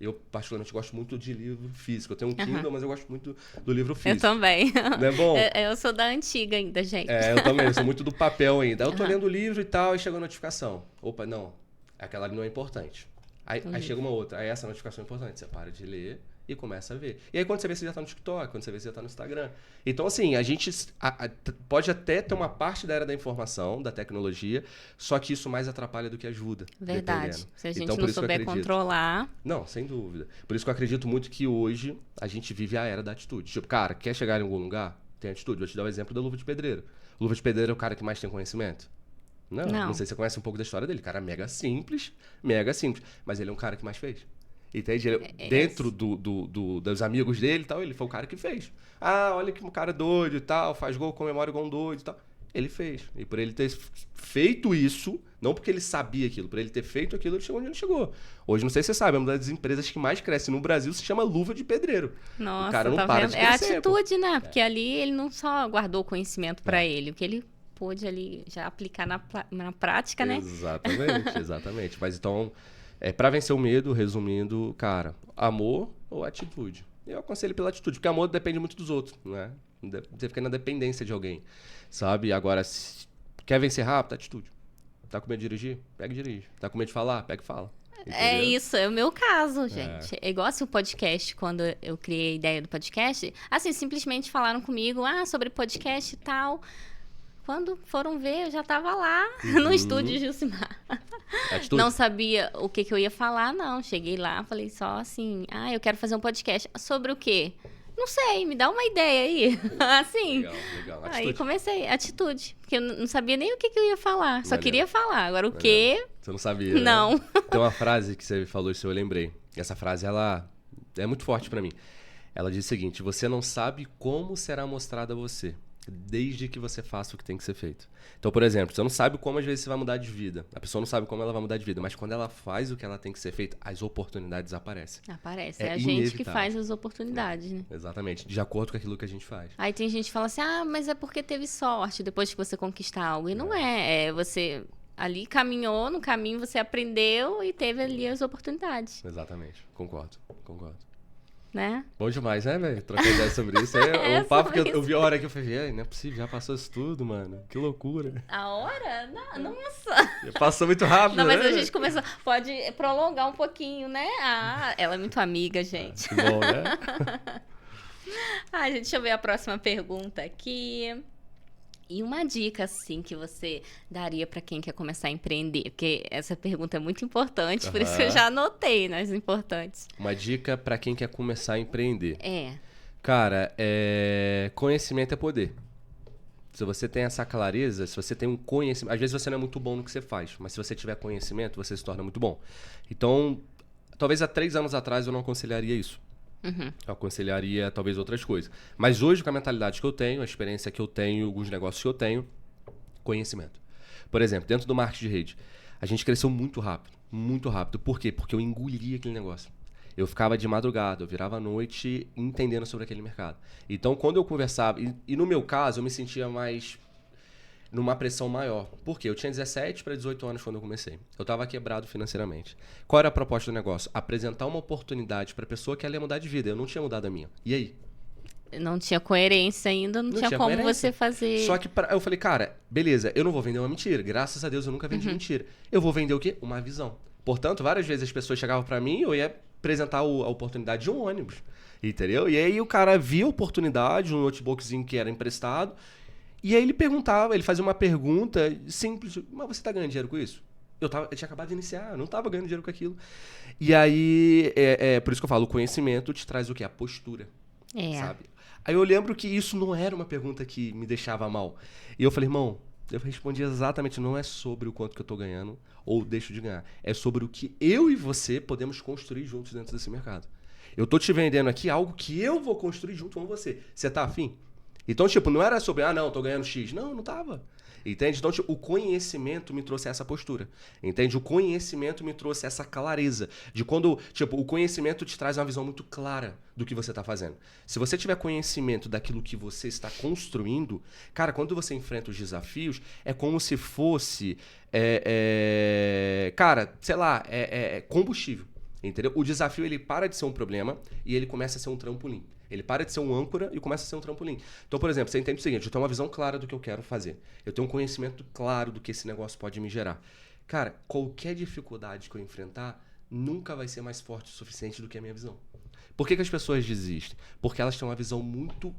Speaker 2: Eu, particularmente, gosto muito de livro físico. Eu tenho um Kindle, mas eu gosto muito do livro físico.
Speaker 1: Eu também.
Speaker 2: Não é bom?
Speaker 1: Eu sou da antiga ainda, gente.
Speaker 2: Eu também. Eu sou muito do papel ainda. Eu tô lendo o livro e tal, e chega a notificação. Opa, não. Aquela ali não é importante. Aí chega uma outra. Aí essa notificação é importante. Você para de ler e começa a ver. E aí quando você vê, você já tá no TikTok, quando você vê, você já tá no Instagram. Então, assim, a gente pode até ter uma parte da era da informação, da tecnologia, só que isso mais atrapalha do que ajuda.
Speaker 1: Verdade.
Speaker 2: Dependendo.
Speaker 1: Se a gente
Speaker 2: então,
Speaker 1: não souber controlar...
Speaker 2: Não, sem dúvida. Por isso que eu acredito muito que hoje a gente vive a era da atitude. Tipo, cara, quer chegar em algum lugar? Tem atitude. Vou te dar o exemplo da Luva de Pedreiro. Luva de Pedreiro é o cara que mais tem conhecimento? Não sei se você conhece um pouco da história dele. Cara mega simples. Mas ele é um cara que mais fez. Entende? Dentro dos amigos dele e tal, ele foi o cara que fez. Olha que um cara doido e tal, faz gol, comemora igual um doido e tal. ele fez. E por ele ter feito isso, não porque ele sabia aquilo, por ele ter feito aquilo, ele chegou onde ele chegou. Hoje, não sei se você sabe, é uma das empresas que mais cresce no Brasil, se chama Luva de Pedreiro.
Speaker 1: Nossa,
Speaker 2: o cara não
Speaker 1: tá
Speaker 2: para
Speaker 1: vendo?
Speaker 2: de
Speaker 1: É a
Speaker 2: crescer,
Speaker 1: atitude, né? Porque ali ele não só guardou conhecimento pra ele, o que ele pôde ali já aplicar na prática, né?
Speaker 2: Exatamente, exatamente. Mas então, pra vencer o medo, resumindo, cara, amor ou atitude? Eu aconselho pela atitude, porque amor depende muito dos outros, né? Você fica na dependência de alguém, sabe? Agora, se quer vencer rápido, atitude. Tá com medo de dirigir? Pega e dirige. Tá com medo de falar? Pega e fala. Entendeu?
Speaker 1: É isso, é o meu caso, gente. É igual assim o podcast, quando eu criei a ideia do podcast, assim, simplesmente falaram comigo, sobre podcast e tal. Quando foram ver, eu já tava lá no estúdio de Gilcimar.
Speaker 2: Atitude.
Speaker 1: Não sabia o que eu ia falar, não. Cheguei lá, falei só assim, eu quero fazer um podcast. Sobre o quê? Não sei, me dá uma ideia aí. Assim.
Speaker 2: Legal.
Speaker 1: Aí
Speaker 2: Atitude.
Speaker 1: comecei, atitude. Porque eu não sabia nem o que eu ia falar. Só
Speaker 2: Maneiro.
Speaker 1: queria falar. Agora o
Speaker 2: Maneiro.
Speaker 1: quê?
Speaker 2: Você não sabia, né?
Speaker 1: Não.
Speaker 2: Tem uma frase que você falou isso, eu lembrei. Essa frase, ela é muito forte pra mim. Ela diz o seguinte: você não sabe como será mostrado a você, desde que você faça o que tem que ser feito. Então, por exemplo, você não sabe como às vezes você vai mudar de vida. A pessoa não sabe como ela vai mudar de vida, mas quando ela faz o que ela tem que ser feito, as oportunidades aparecem.
Speaker 1: Aparece.
Speaker 2: É
Speaker 1: É a gente que
Speaker 2: inevitável.
Speaker 1: faz as oportunidades, né?
Speaker 2: Exatamente, de acordo com aquilo que a gente faz.
Speaker 1: Aí tem gente que fala assim, mas é porque teve sorte depois que você conquistar algo. E não é. Você ali caminhou, no caminho você aprendeu e teve ali as oportunidades,
Speaker 2: Exatamente, concordo.
Speaker 1: né?
Speaker 2: Bom demais, né, velho? Trocar ideia sobre isso. É
Speaker 1: É
Speaker 2: um papo que
Speaker 1: sobre
Speaker 2: eu vi a hora que eu falei, não é possível, já passou isso tudo, mano. Que loucura.
Speaker 1: A hora? Não, nossa.
Speaker 2: Já passou muito rápido,
Speaker 1: Não, mas
Speaker 2: né?
Speaker 1: a gente começou. Pode prolongar um pouquinho, né? Ela é muito amiga, gente.
Speaker 2: Que bom, né?
Speaker 1: Gente, deixa eu ver a próxima pergunta aqui. E uma dica, assim, que você daria pra quem quer começar a empreender? Porque essa pergunta é muito importante, por isso que eu já anotei nas importantes.
Speaker 2: Uma dica pra quem quer começar a empreender.
Speaker 1: É.
Speaker 2: Cara, conhecimento é poder. Se você tem essa clareza, se você tem um conhecimento... Às vezes você não é muito bom no que você faz, mas se você tiver conhecimento, você se torna muito bom. Então, talvez há 3 anos atrás eu não aconselharia isso. Eu aconselharia talvez outras coisas. Mas hoje, com a mentalidade que eu tenho, a experiência que eu tenho, alguns negócios que eu tenho, conhecimento. Por exemplo, dentro do marketing de rede, a gente cresceu muito rápido. Muito rápido. Por quê? Porque eu engoli aquele negócio. Eu ficava de madrugada, eu virava à noite entendendo sobre aquele mercado. Então, quando eu conversava... E no meu caso, eu me sentia mais... numa pressão maior. Por quê? Eu tinha 17 para 18 anos quando eu comecei. Eu estava quebrado financeiramente. Qual era a proposta do negócio? Apresentar uma oportunidade para a pessoa que ela ia mudar de vida. Eu não tinha mudado a minha. E aí?
Speaker 1: Não tinha coerência ainda, não tinha como
Speaker 2: coerência.
Speaker 1: você fazer...
Speaker 2: Só que eu falei, cara, beleza, eu não vou vender uma mentira. Graças a Deus eu nunca vendi mentira. Eu vou vender o quê? Uma visão. Portanto, várias vezes as pessoas chegavam para mim e eu ia apresentar a oportunidade de um ônibus. Entendeu? E aí o cara via a oportunidade, um notebookzinho que era emprestado. E aí ele perguntava, ele fazia uma pergunta simples, mas você tá ganhando dinheiro com isso? Eu tinha acabado de iniciar, eu não tava ganhando dinheiro com aquilo. E aí, por isso que eu falo, o conhecimento te traz o quê? A postura, sabe? Aí eu lembro que isso não era uma pergunta que me deixava mal. E eu falei, irmão, eu respondi exatamente, não é sobre o quanto que eu tô ganhando ou deixo de ganhar. É sobre o que eu e você podemos construir juntos dentro desse mercado. Eu tô te vendendo aqui algo que eu vou construir junto com você. Você tá afim? Então, tipo, não era sobre, não, tô ganhando X. Não, não tava. Entende? Então, tipo, o conhecimento me trouxe essa postura. Entende? O conhecimento me trouxe essa clareza. De quando, tipo, o conhecimento te traz uma visão muito clara do que você tá fazendo. Se você tiver conhecimento daquilo que você está construindo, cara, quando você enfrenta os desafios, é como se fosse, cara, sei lá, combustível. Entendeu? O desafio, ele para de ser um problema e ele começa a ser um trampolim. Ele para de ser um âncora e começa a ser um trampolim. Então, por exemplo, você entende o seguinte, eu tenho uma visão clara do que eu quero fazer. Eu tenho um conhecimento claro do que esse negócio pode me gerar. Cara, qualquer dificuldade que eu enfrentar nunca vai ser mais forte o suficiente do que a minha visão. Por que as pessoas desistem? Porque elas têm uma visão muito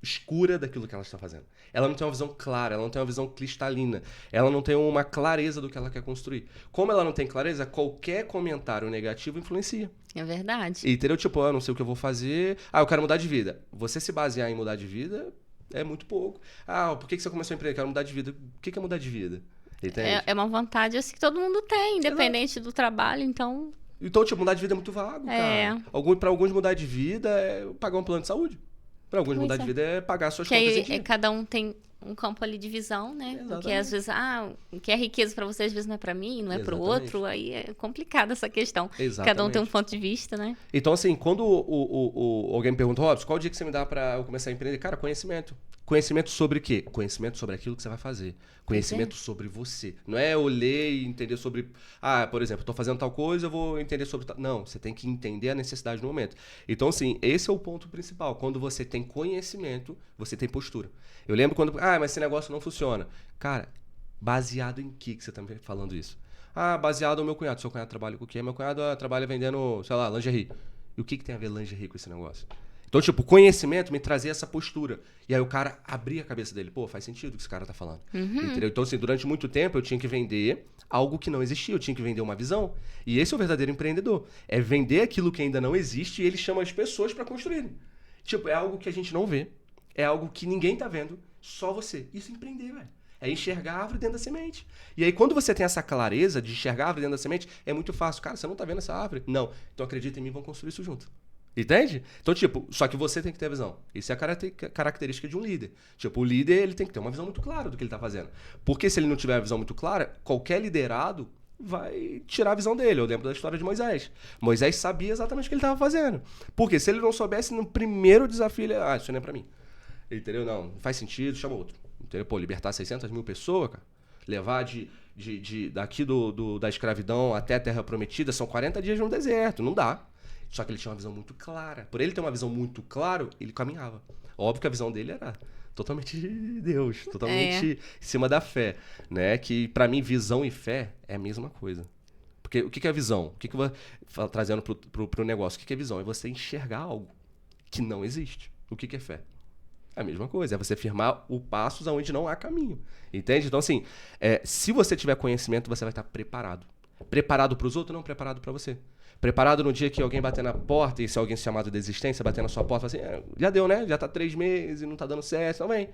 Speaker 2: escura daquilo que elas estão fazendo. Ela não tem uma visão clara, ela não tem uma visão cristalina, ela não tem uma clareza do que ela quer construir. Como ela não tem clareza, qualquer comentário negativo influencia.
Speaker 1: É verdade.
Speaker 2: Entendeu? Tipo, eu não sei o que eu vou fazer, eu quero mudar de vida. Você se basear em mudar de vida é muito pouco. Por que você começou a empreender? Quero mudar de vida. O que é mudar de vida? Entende?
Speaker 1: É uma vontade assim que todo mundo tem, independente do trabalho, então...
Speaker 2: Então, tipo, mudar de vida é muito vago, cara. Pra alguns mudar de vida é pagar um plano de saúde. Para alguns mudar de vida é pagar suas contas em dia.
Speaker 1: Cada um tem um campo ali de visão, né?
Speaker 2: Exatamente.
Speaker 1: Porque às vezes, o que é riqueza para você, às vezes não é para mim, não é para o
Speaker 2: Exatamente.
Speaker 1: outro. Aí é complicada essa questão.
Speaker 2: Exatamente.
Speaker 1: Cada um tem um ponto de vista, né?
Speaker 2: Então, assim, quando alguém me pergunta, Robson, qual o dia que você me dá pra eu começar a empreender? Cara, conhecimento. Conhecimento sobre o quê? Conhecimento sobre aquilo que você vai fazer. Conhecimento sobre você. Não é eu ler e entender sobre... por exemplo, eu tô fazendo tal coisa, eu vou entender sobre... Não, você tem que entender a necessidade do momento. Então, assim, esse é o ponto principal. Quando você tem conhecimento, você tem postura. Eu lembro quando... mas esse negócio não funciona. Cara, baseado em que você tá me falando isso? Baseado no meu cunhado. Seu cunhado trabalha com o quê? Meu cunhado trabalha vendendo, sei lá, lingerie. E o que tem a ver lingerie com esse negócio? Então, tipo, conhecimento me trazia essa postura. E aí o cara abria a cabeça dele. Pô, faz sentido o que esse cara tá falando. Entendeu? Então, assim, durante muito tempo eu tinha que vender algo que não existia. Eu tinha que vender uma visão. E esse é o verdadeiro empreendedor. É vender aquilo que ainda não existe e ele chama as pessoas para construírem. Tipo, é algo que a gente não vê. É algo que ninguém tá vendo. Só você. Isso é empreender, velho. É enxergar a árvore dentro da semente. E aí, quando você tem essa clareza de enxergar a árvore dentro da semente, é muito fácil. Cara, você não tá vendo essa árvore? Não. Então acredita em mim, vamos construir isso junto. Entende? Então, tipo, só que você tem que ter a visão. Isso é a característica de um líder. Tipo, o líder, ele tem que ter uma visão muito clara do que ele tá fazendo. Porque se ele não tiver a visão muito clara, qualquer liderado vai tirar a visão dele. Eu lembro da história de Moisés. Moisés sabia exatamente o que ele estava fazendo. Porque se ele não soubesse, no primeiro desafio, ele... isso não é pra mim. Entendeu? Não faz sentido, chama outro. Entendeu? Pô, libertar 600 mil pessoas, cara. Levar daqui da escravidão até a Terra Prometida, são 40 dias no deserto. Não dá. Só que ele tinha uma visão muito clara. Por ele ter uma visão muito clara, ele caminhava. Óbvio que a visão dele era totalmente de Deus, totalmente em cima da fé, né? Que pra mim visão e fé é a mesma coisa. Porque o que é visão? O que eu vou trazendo pro negócio? O que é visão? É você enxergar algo que não existe. O que é fé? É a mesma coisa, é você firmar o passos aonde não há caminho. Entende? Então, assim, se você tiver conhecimento, você vai estar preparado. Preparado para os outros, não preparado para você. Preparado no dia que alguém bater na porta, e se alguém se chamado de desistência, bater na sua porta, fala assim, já deu, né? Já tá 3 meses e não tá dando certo, então vem.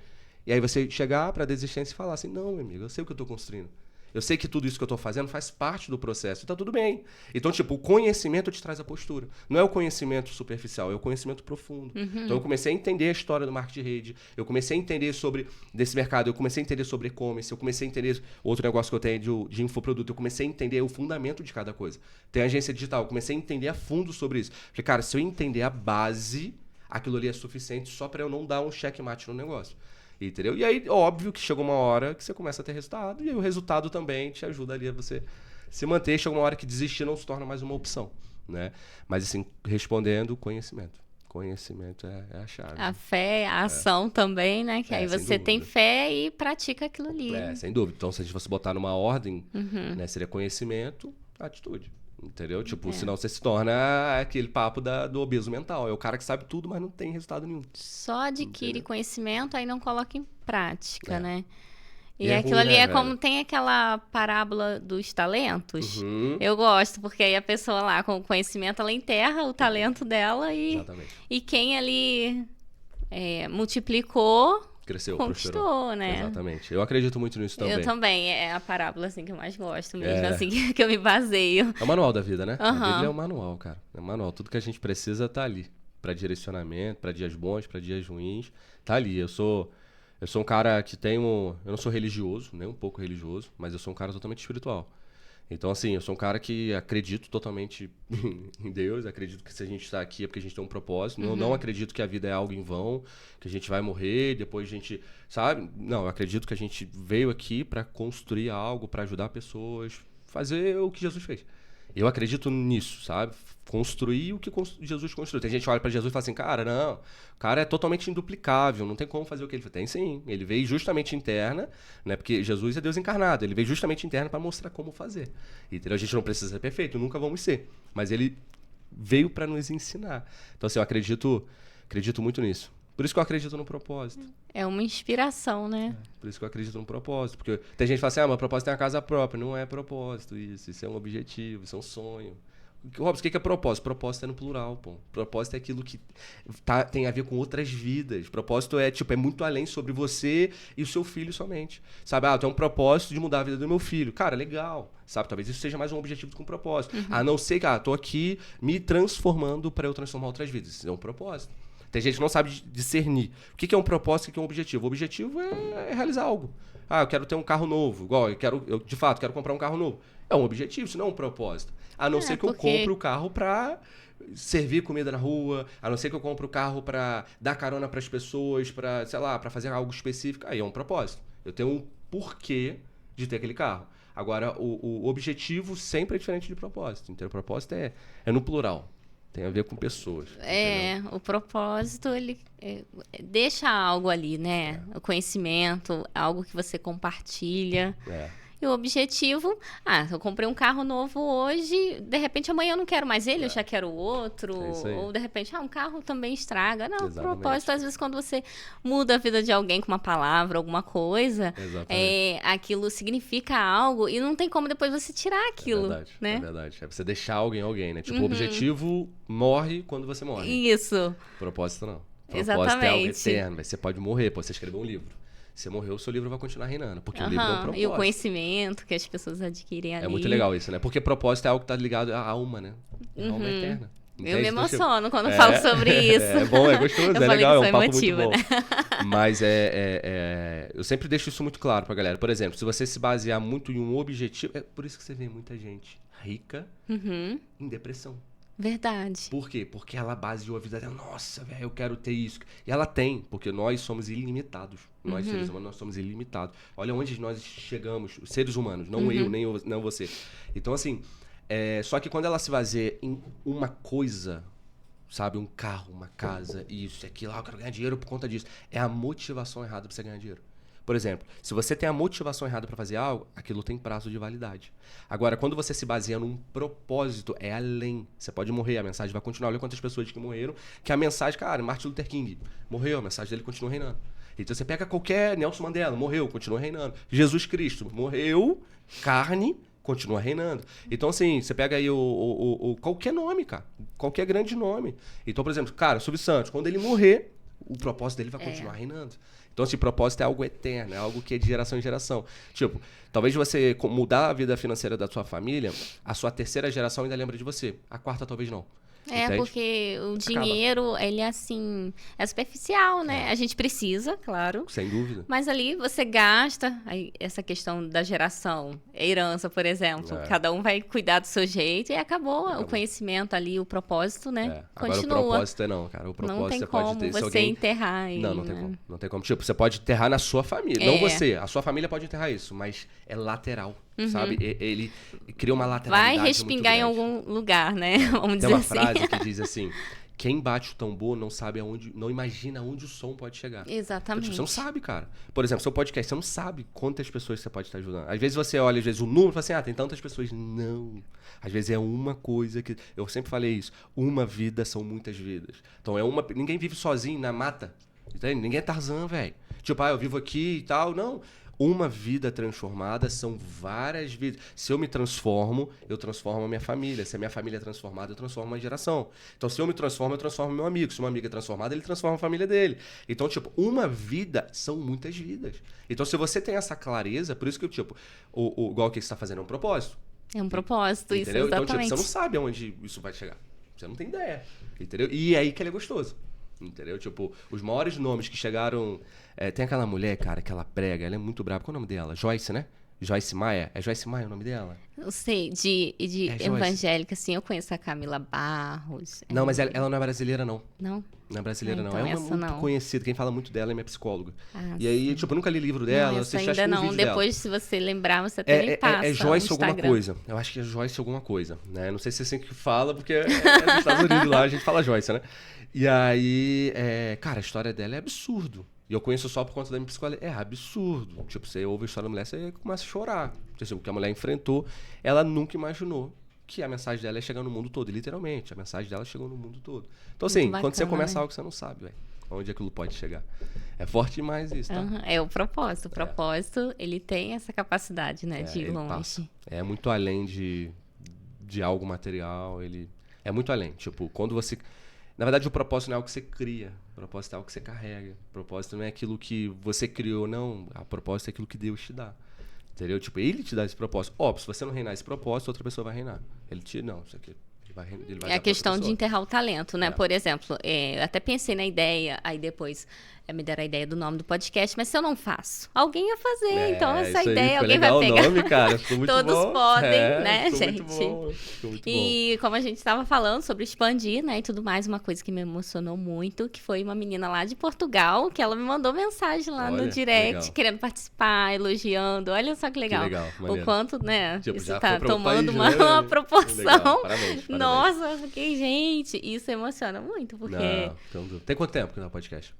Speaker 2: E aí você chegar pra desistência e falar assim, não, meu amigo, eu sei o que eu tô construindo. Eu sei que tudo isso que eu tô fazendo faz parte do processo, e tá tudo bem. Então, tipo, o conhecimento te traz a postura. Não é o conhecimento superficial, é o conhecimento profundo. Então, eu comecei a entender a história do marketing de rede, eu comecei a entender desse mercado, eu comecei a entender sobre e-commerce, eu comecei a entender outro negócio que eu tenho de infoproduto, eu comecei a entender o fundamento de cada coisa. Tem agência digital, eu comecei a entender a fundo sobre isso. Falei, cara, se eu entender a base, aquilo ali é suficiente só para eu não dar um checkmate no negócio. Entendeu? E aí, óbvio que chega uma hora que você começa a ter resultado, e aí o resultado também te ajuda ali a você se manter. Chega uma hora que desistir não se torna mais uma opção, né? Mas assim, respondendo, conhecimento. Conhecimento é a chave.
Speaker 1: A fé, a ação também, né? Que aí você tem fé e pratica aquilo ali.
Speaker 2: Sem dúvida. Então, se a gente fosse botar numa ordem, né, seria conhecimento, atitude. Entendeu? Tipo, senão você se torna aquele papo do obeso mental. É o cara que sabe tudo, mas não tem resultado nenhum.
Speaker 1: Só adquire conhecimento, aí não coloca em prática, né? E
Speaker 2: é
Speaker 1: aquilo
Speaker 2: ruim,
Speaker 1: ali
Speaker 2: né,
Speaker 1: é
Speaker 2: velho?
Speaker 1: como tem aquela parábola dos talentos. Eu gosto, porque aí a pessoa lá com o conhecimento, ela enterra o talento dela
Speaker 2: Exatamente.
Speaker 1: e quem ali multiplicou,
Speaker 2: Cresceu,
Speaker 1: conquistou,
Speaker 2: prosperou.
Speaker 1: né?
Speaker 2: Exatamente. Eu acredito muito nisso também.
Speaker 1: Eu também. É a parábola assim que eu mais gosto mesmo, assim, que eu me baseio.
Speaker 2: É o manual da vida, né? A
Speaker 1: Aham.
Speaker 2: Bíblia é o manual, cara. É o manual. Tudo que a gente precisa tá ali. Pra direcionamento, pra dias bons, pra dias ruins. Tá ali. Eu sou um cara que tenho... Eu não sou religioso, nem um pouco religioso, mas eu sou um cara totalmente espiritual. Então, assim, eu sou um cara que acredito totalmente em Deus, acredito que se a gente está aqui é porque a gente tem um propósito. Não acredito que a vida é algo em vão, que a gente vai morrer, depois a gente, sabe? Não, eu acredito que a gente veio aqui para construir algo, para ajudar pessoas, fazer o que Jesus fez. Eu acredito nisso, sabe? Construir o que Jesus construiu. Tem gente que olha para Jesus e fala assim, cara, não, o cara é totalmente induplicável, não tem como fazer o que ele fez. Tem sim, ele veio justamente interna, né? Porque Jesus é Deus encarnado, ele veio justamente interna para mostrar como fazer. Entendeu? A gente não precisa ser perfeito, nunca vamos ser, mas ele veio para nos ensinar. Então, assim, eu acredito muito nisso. Por isso que eu acredito no propósito.
Speaker 1: É uma inspiração, né?
Speaker 2: Por isso que eu acredito no propósito. Porque tem gente que fala assim, meu propósito é uma casa própria. Não é propósito isso. Isso é um objetivo, isso é um sonho. Robson, o que é propósito? Propósito é no plural, pô. Propósito é aquilo que tem a ver com outras vidas. Propósito é muito além sobre você e o seu filho somente. Sabe? Eu tenho um propósito de mudar a vida do meu filho. Cara, legal. Sabe? Talvez isso seja mais um objetivo do que um propósito. A não ser que, tô aqui me transformando para eu transformar outras vidas. Isso é um propósito. Tem gente que não sabe discernir. O que é um propósito e o que é um objetivo? O objetivo é realizar algo. Ah, eu quero ter um carro novo. Igual, eu de fato quero comprar um carro novo. É um objetivo, isso não é um propósito. A não ser que eu compre o carro pra servir comida na rua, a não ser que eu compre o carro pra dar carona pras pessoas, pra, sei lá, pra fazer algo específico. Aí é um propósito. Eu tenho um porquê de ter aquele carro. Agora, o objetivo sempre é diferente de propósito. Então, o propósito é no plural. Tem a ver com pessoas. Entendeu?
Speaker 1: O propósito, ele deixa algo ali, né? O conhecimento, algo que você compartilha. E o objetivo, eu comprei um carro novo hoje, de repente amanhã eu não quero mais ele, eu já quero outro. Ou de repente, um carro também estraga. Não, o propósito, às vezes, quando você muda a vida de alguém com uma palavra, alguma coisa, aquilo significa algo e não tem como depois você tirar aquilo. Né?
Speaker 2: É verdade. É você deixar alguém, né? Tipo, o objetivo morre quando você morre.
Speaker 1: Isso.
Speaker 2: Propósito não. Propósito
Speaker 1: Exatamente.
Speaker 2: é algo eterno. Você pode morrer, você escreveu um livro. Você morreu, o seu livro vai continuar reinando. Porque o livro é um propósito.
Speaker 1: E o conhecimento que as pessoas adquirem ali.
Speaker 2: É muito legal isso, né? Porque propósito é algo que tá ligado à alma, né? A alma é eterna.
Speaker 1: Eu me emociono quando falo sobre isso.
Speaker 2: É bom, é gostoso, é legal, é um papo
Speaker 1: emotiva,
Speaker 2: muito bom. Né? Mas eu sempre deixo isso muito claro pra galera. Por exemplo, se você se basear muito em um objetivo... É por isso que você vê muita gente rica em depressão.
Speaker 1: Verdade.
Speaker 2: Por quê? Porque ela baseou a vida dela. Nossa, velho, eu quero ter isso. E ela tem, porque nós somos ilimitados. Nós, seres humanos, nós somos ilimitados. Olha onde nós chegamos, os seres humanos. Não eu, nem não você. Então, assim, só que quando ela se baseia em uma coisa, sabe? Um carro, uma casa, isso, aquilo, eu quero ganhar dinheiro por conta disso. É a motivação errada pra você ganhar dinheiro. Por exemplo, se você tem a motivação errada para fazer algo, aquilo tem prazo de validade. Agora, quando você se baseia num propósito, é além. Você pode morrer, a mensagem vai continuar. Olha quantas pessoas que morreram, que a mensagem, cara, Martin Luther King morreu, a mensagem dele continua reinando. Então você pega qualquer Nelson Mandela, morreu, continua reinando. Jesus Cristo, morreu, carne, continua reinando. Então, assim, você pega aí qualquer nome, cara. Qualquer grande nome. Então, por exemplo, cara, Silvio Santos, quando ele morrer, o propósito dele vai continuar reinando. Então, esse propósito é algo eterno, é algo que é de geração em geração. Tipo, talvez você mudar a vida financeira da sua família, a sua terceira geração ainda lembra de você. A quarta talvez não. Entende?
Speaker 1: Porque o dinheiro, ele assim, é superficial, né? A gente precisa, claro.
Speaker 2: Sem dúvida.
Speaker 1: Mas ali você gasta, aí, essa questão da geração, herança, por exemplo. Cada um vai cuidar do seu jeito e acabou. O conhecimento ali, o propósito, né?
Speaker 2: Agora
Speaker 1: continua.
Speaker 2: O propósito não, cara. O propósito
Speaker 1: não tem
Speaker 2: você
Speaker 1: como
Speaker 2: pode ter.
Speaker 1: Você
Speaker 2: alguém...
Speaker 1: enterrar ele,
Speaker 2: não tem como. Não tem como. Tipo, você pode enterrar na sua família. Não você. A sua família pode enterrar isso, mas é lateral. Sabe? Ele cria uma lateralidade.
Speaker 1: Vai respingar em algum lugar, né? Vamos dizer assim.
Speaker 2: Tem uma frase que diz assim: quem bate o tambor não sabe aonde, não imagina onde o som pode chegar.
Speaker 1: Exatamente.
Speaker 2: Então, tipo, você não sabe, cara. Por exemplo, seu podcast, você não sabe quantas pessoas você pode estar ajudando. Às vezes você olha, às vezes o número e fala assim, tem tantas pessoas. Não. Às vezes é uma coisa que... Eu sempre falei isso. Uma vida são muitas vidas. Então ninguém vive sozinho na mata. Entende? Ninguém é Tarzan, velho. Tipo, eu vivo aqui e tal. Não. Uma vida transformada são várias vidas. Se eu me transformo, eu transformo a minha família. Se a minha família é transformada, eu transformo uma geração. Então, se eu me transformo, eu transformo meu amigo. Se uma amiga é transformada, ele transforma a família dele. Então, tipo, uma vida são muitas vidas. Então, se você tem essa clareza, por isso que, tipo, igual o que você está fazendo é um propósito.
Speaker 1: É um propósito,
Speaker 2: entendeu?
Speaker 1: Isso, exatamente.
Speaker 2: Então, tipo, você não sabe aonde isso vai chegar. Você não tem ideia. Entendeu? E é aí que ele é gostoso. Entendeu? Tipo, os maiores nomes que chegaram... tem aquela mulher, cara, que ela prega, ela é muito brava. Qual é o nome dela? Joyce, né? Joyce Maia. É Joyce Maia o nome dela?
Speaker 1: Eu sei, de evangélica, assim, eu conheço a Camila Barros.
Speaker 2: Não, mas ela não é brasileira, não.
Speaker 1: Não?
Speaker 2: Não é brasileira,
Speaker 1: então
Speaker 2: não. É uma muito conhecida. Quem fala muito dela é minha psicóloga. E aí, tipo, eu nunca li livro dela, eu assisti
Speaker 1: ainda não. Depois,
Speaker 2: dela.
Speaker 1: Se você lembrar, você até me passa.
Speaker 2: É Joyce alguma coisa. Eu acho que é Joyce alguma coisa, né? Não sei se é assim que fala, porque é nos Estados Unidos lá, a gente fala Joyce, né? E aí, cara, a história dela é absurdo. E eu conheço só por conta da minha psicóloga. É absurdo. Tipo, você ouve a história da mulher, você começa a chorar. O que a mulher enfrentou, ela nunca imaginou que a mensagem dela ia chegar no mundo todo. E, literalmente, a mensagem dela chegou no mundo todo. Então, assim,
Speaker 1: bacana,
Speaker 2: quando você começa
Speaker 1: né?
Speaker 2: Algo que você não sabe, velho, onde aquilo pode chegar. É forte demais isso, tá?
Speaker 1: É o propósito. O propósito, ele tem essa capacidade, né, de ir longe.
Speaker 2: Passa. É muito além de algo material, ele... É muito além. Tipo, quando você... Na verdade, o propósito não é algo que você cria. O propósito é algo que você carrega. O propósito não é aquilo que você criou, não. O propósito é aquilo que Deus te dá. Entendeu? Tipo, ele te dá esse propósito. Óbvio, se você não reinar esse propósito, outra pessoa vai reinar. Ele te... Não, isso aqui... Ele ele vai
Speaker 1: É a
Speaker 2: dar pra outra
Speaker 1: questão de
Speaker 2: pessoa.
Speaker 1: enterrar o talento, né?
Speaker 2: É.
Speaker 1: Por exemplo, eu até pensei na ideia, aí depois me deram a ideia do nome do podcast, mas se eu não faço, alguém ia fazer. Então, essa
Speaker 2: isso aí,
Speaker 1: ideia
Speaker 2: ficou
Speaker 1: alguém vai
Speaker 2: legal
Speaker 1: pegar.
Speaker 2: o nome, cara. Ficou muito
Speaker 1: Todos
Speaker 2: bom.
Speaker 1: podem, né,
Speaker 2: ficou
Speaker 1: gente?
Speaker 2: Muito bom. Ficou muito bom.
Speaker 1: E como a gente estava falando sobre expandir, né, e tudo mais, uma coisa que me emocionou muito, que foi uma menina lá de Portugal, que ela me mandou mensagem lá
Speaker 2: Olha,
Speaker 1: no direct,
Speaker 2: legal.
Speaker 1: querendo participar, elogiando. Olha só que legal.
Speaker 2: legal,
Speaker 1: O
Speaker 2: maneiro.
Speaker 1: quanto, né,
Speaker 2: Tipo,
Speaker 1: isso
Speaker 2: já
Speaker 1: tá
Speaker 2: foi para outro
Speaker 1: tomando
Speaker 2: país,
Speaker 1: uma
Speaker 2: né?
Speaker 1: proporção.
Speaker 2: Legal, parabéns.
Speaker 1: Nossa, eu fiquei, gente, isso emociona muito, porque
Speaker 2: Não, então, tem quanto tempo que não é podcast?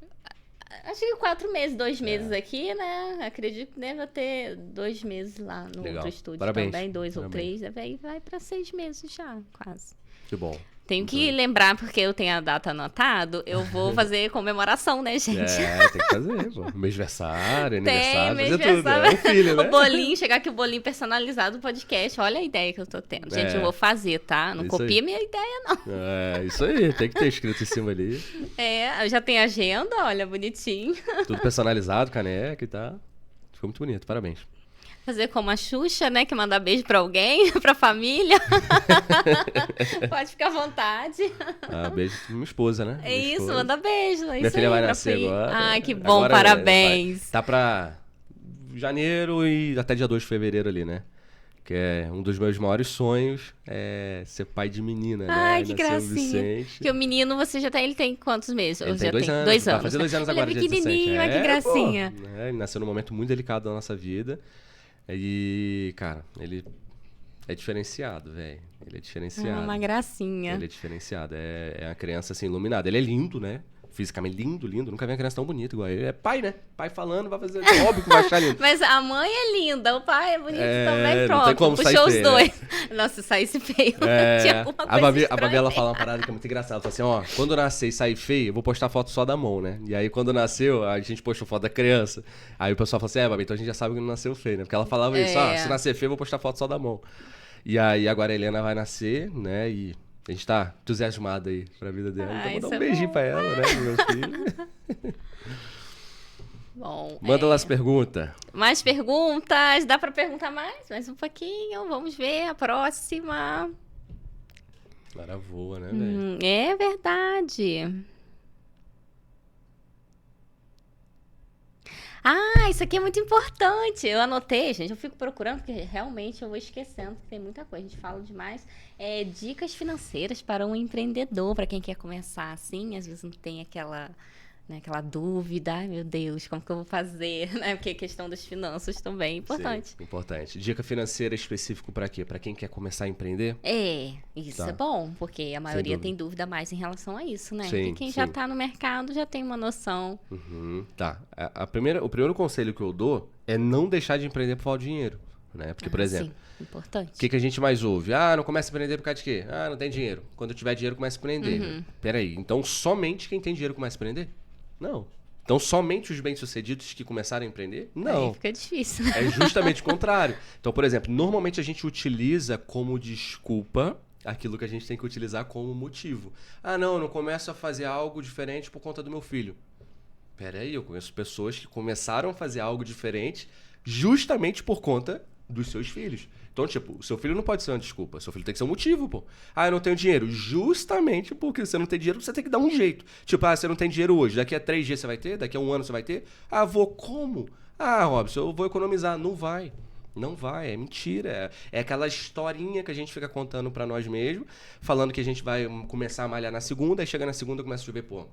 Speaker 1: acho que 4 meses, 2 meses aqui, né? Acredito que deve ter 2 meses lá no
Speaker 2: Legal.
Speaker 1: outro estúdio
Speaker 2: Parabéns.
Speaker 1: também, 2 ou
Speaker 2: Parabéns.
Speaker 1: 3, vai pra 6 meses já, quase.
Speaker 2: Que bom.
Speaker 1: Tenho que lembrar, porque eu tenho a data anotado, eu vou fazer comemoração, né, gente?
Speaker 2: Tem que fazer, pô. Mêsversário,
Speaker 1: Tem,
Speaker 2: aniversário, fazer
Speaker 1: mêsversário.
Speaker 2: tudo. É um filho, né?
Speaker 1: O bolinho, chegar aqui o bolinho personalizado do podcast. Olha a ideia que eu tô tendo. Gente, eu vou fazer, tá? Não
Speaker 2: Isso
Speaker 1: copia
Speaker 2: aí.
Speaker 1: minha ideia, não.
Speaker 2: Isso aí, tem que ter escrito em cima ali.
Speaker 1: Eu já tenho agenda, olha, bonitinho.
Speaker 2: Tudo personalizado, caneca e tal. Ficou muito bonito, parabéns.
Speaker 1: Fazer como a Xuxa, né? Que manda beijo pra alguém, pra família. Pode ficar à vontade.
Speaker 2: Beijo pra minha esposa, né?
Speaker 1: É
Speaker 2: Minha
Speaker 1: isso,
Speaker 2: esposa.
Speaker 1: manda beijo. É
Speaker 2: Minha
Speaker 1: isso
Speaker 2: filha
Speaker 1: aí,
Speaker 2: vai
Speaker 1: pra
Speaker 2: nascer
Speaker 1: filha.
Speaker 2: agora.
Speaker 1: Ai, que bom,
Speaker 2: Agora
Speaker 1: parabéns.
Speaker 2: tá pra janeiro e até dia 2 de fevereiro ali, né? Que é um dos meus maiores sonhos, é ser pai de menina, né?
Speaker 1: Ai, que
Speaker 2: Nasceu o
Speaker 1: gracinha.
Speaker 2: Vicente.
Speaker 1: Porque o menino, você já tem, ele tem quantos meses?
Speaker 2: Ele
Speaker 1: Ou
Speaker 2: tem
Speaker 1: já
Speaker 2: 2 anos.
Speaker 1: 2
Speaker 2: Vai
Speaker 1: anos.
Speaker 2: fazer 2 anos
Speaker 1: Ele
Speaker 2: agora,
Speaker 1: é
Speaker 2: dia 17.
Speaker 1: pequenininho, ai, que gracinha.
Speaker 2: Pô, né? Ele nasceu num momento muito delicado da nossa vida. E, cara, ele é diferenciado, velho. Ele é diferenciado.
Speaker 1: Uma gracinha.
Speaker 2: Ele é diferenciado. É uma criança, assim, iluminada. Ele é lindo, né? Fisicamente lindo, lindo. Nunca vi uma criança tão bonita igual ele. É pai, né? Pai falando, vai fazer... Óbvio que vai achar lindo.
Speaker 1: Mas a mãe é linda, o pai é bonito também, pronto.
Speaker 2: Não tem como
Speaker 1: Puxou
Speaker 2: sair
Speaker 1: os
Speaker 2: feio,
Speaker 1: dois. Nossa, se saísse feio. Tinha alguma
Speaker 2: A
Speaker 1: coisa
Speaker 2: Babi, ela
Speaker 1: estranha.
Speaker 2: fala uma parada que é muito engraçada. Ela fala assim, quando eu nascer e sair feio, eu vou postar foto só da mão, né? E aí, quando nasceu, a gente postou foto da criança. Aí o pessoal fala assim, Babi, então a gente já sabe que não nasceu feio, né? Porque ela falava isso, se nascer feio, eu vou postar foto só da mão. E aí, agora a Helena vai nascer, né? E a gente tá entusiasmado aí pra vida dela. Então, vou dar um beijinho pra ela, né? Meu filho.
Speaker 1: Bom,
Speaker 2: Manda lá as perguntas.
Speaker 1: mais perguntas? Dá pra perguntar mais? Mais um pouquinho. Vamos ver a próxima.
Speaker 2: Clara voa, né, velho?
Speaker 1: É verdade. Isso aqui é muito importante. Eu anotei, gente. Eu fico procurando, porque realmente eu vou esquecendo que tem muita coisa. A gente fala demais. Dicas financeiras para um empreendedor, para quem quer começar assim, às vezes não tem aquela dúvida. Ai, meu Deus, como que eu vou fazer? Né? Porque a questão das finanças também é importante.
Speaker 2: Sim, importante. Dica financeira específico pra quê? Pra quem quer começar a empreender?
Speaker 1: Isso
Speaker 2: Tá.
Speaker 1: é bom, porque a maioria
Speaker 2: dúvida.
Speaker 1: tem dúvida mais em relação a isso, né?
Speaker 2: Sim,
Speaker 1: E quem já
Speaker 2: sim.
Speaker 1: tá no mercado já tem uma noção.
Speaker 2: Tá. O primeiro conselho que eu dou é não deixar de empreender por falta de dinheiro. Né? Porque, por exemplo,
Speaker 1: Sim, importante.
Speaker 2: o que a gente mais ouve? Não começa a empreender por causa de quê? Não tem dinheiro. Quando eu tiver dinheiro, começa a empreender. Peraí, então somente quem tem dinheiro começa a empreender? Não. Então somente os bem-sucedidos que começaram a empreender? Não.
Speaker 1: Aí fica difícil.
Speaker 2: É justamente o contrário. Então, por exemplo, normalmente a gente utiliza como desculpa aquilo que a gente tem que utilizar como motivo. Não, eu não começo a fazer algo diferente por conta do meu filho. Peraí, eu conheço pessoas que começaram a fazer algo diferente justamente por conta dos seus filhos. Então, tipo, o seu filho não pode ser uma desculpa. Seu filho tem que ser um motivo, pô. Eu não tenho dinheiro. Justamente porque você não tem dinheiro, você tem que dar um jeito. Tipo, você não tem dinheiro hoje. Daqui a 3 dias você vai ter? Daqui a 1 ano você vai ter? Vou como? Robson, eu vou economizar. Não vai. Não vai, é mentira. É aquela historinha que a gente fica contando pra nós mesmos, falando que a gente vai começar a malhar na segunda, aí chega na segunda e começa a chover, pô,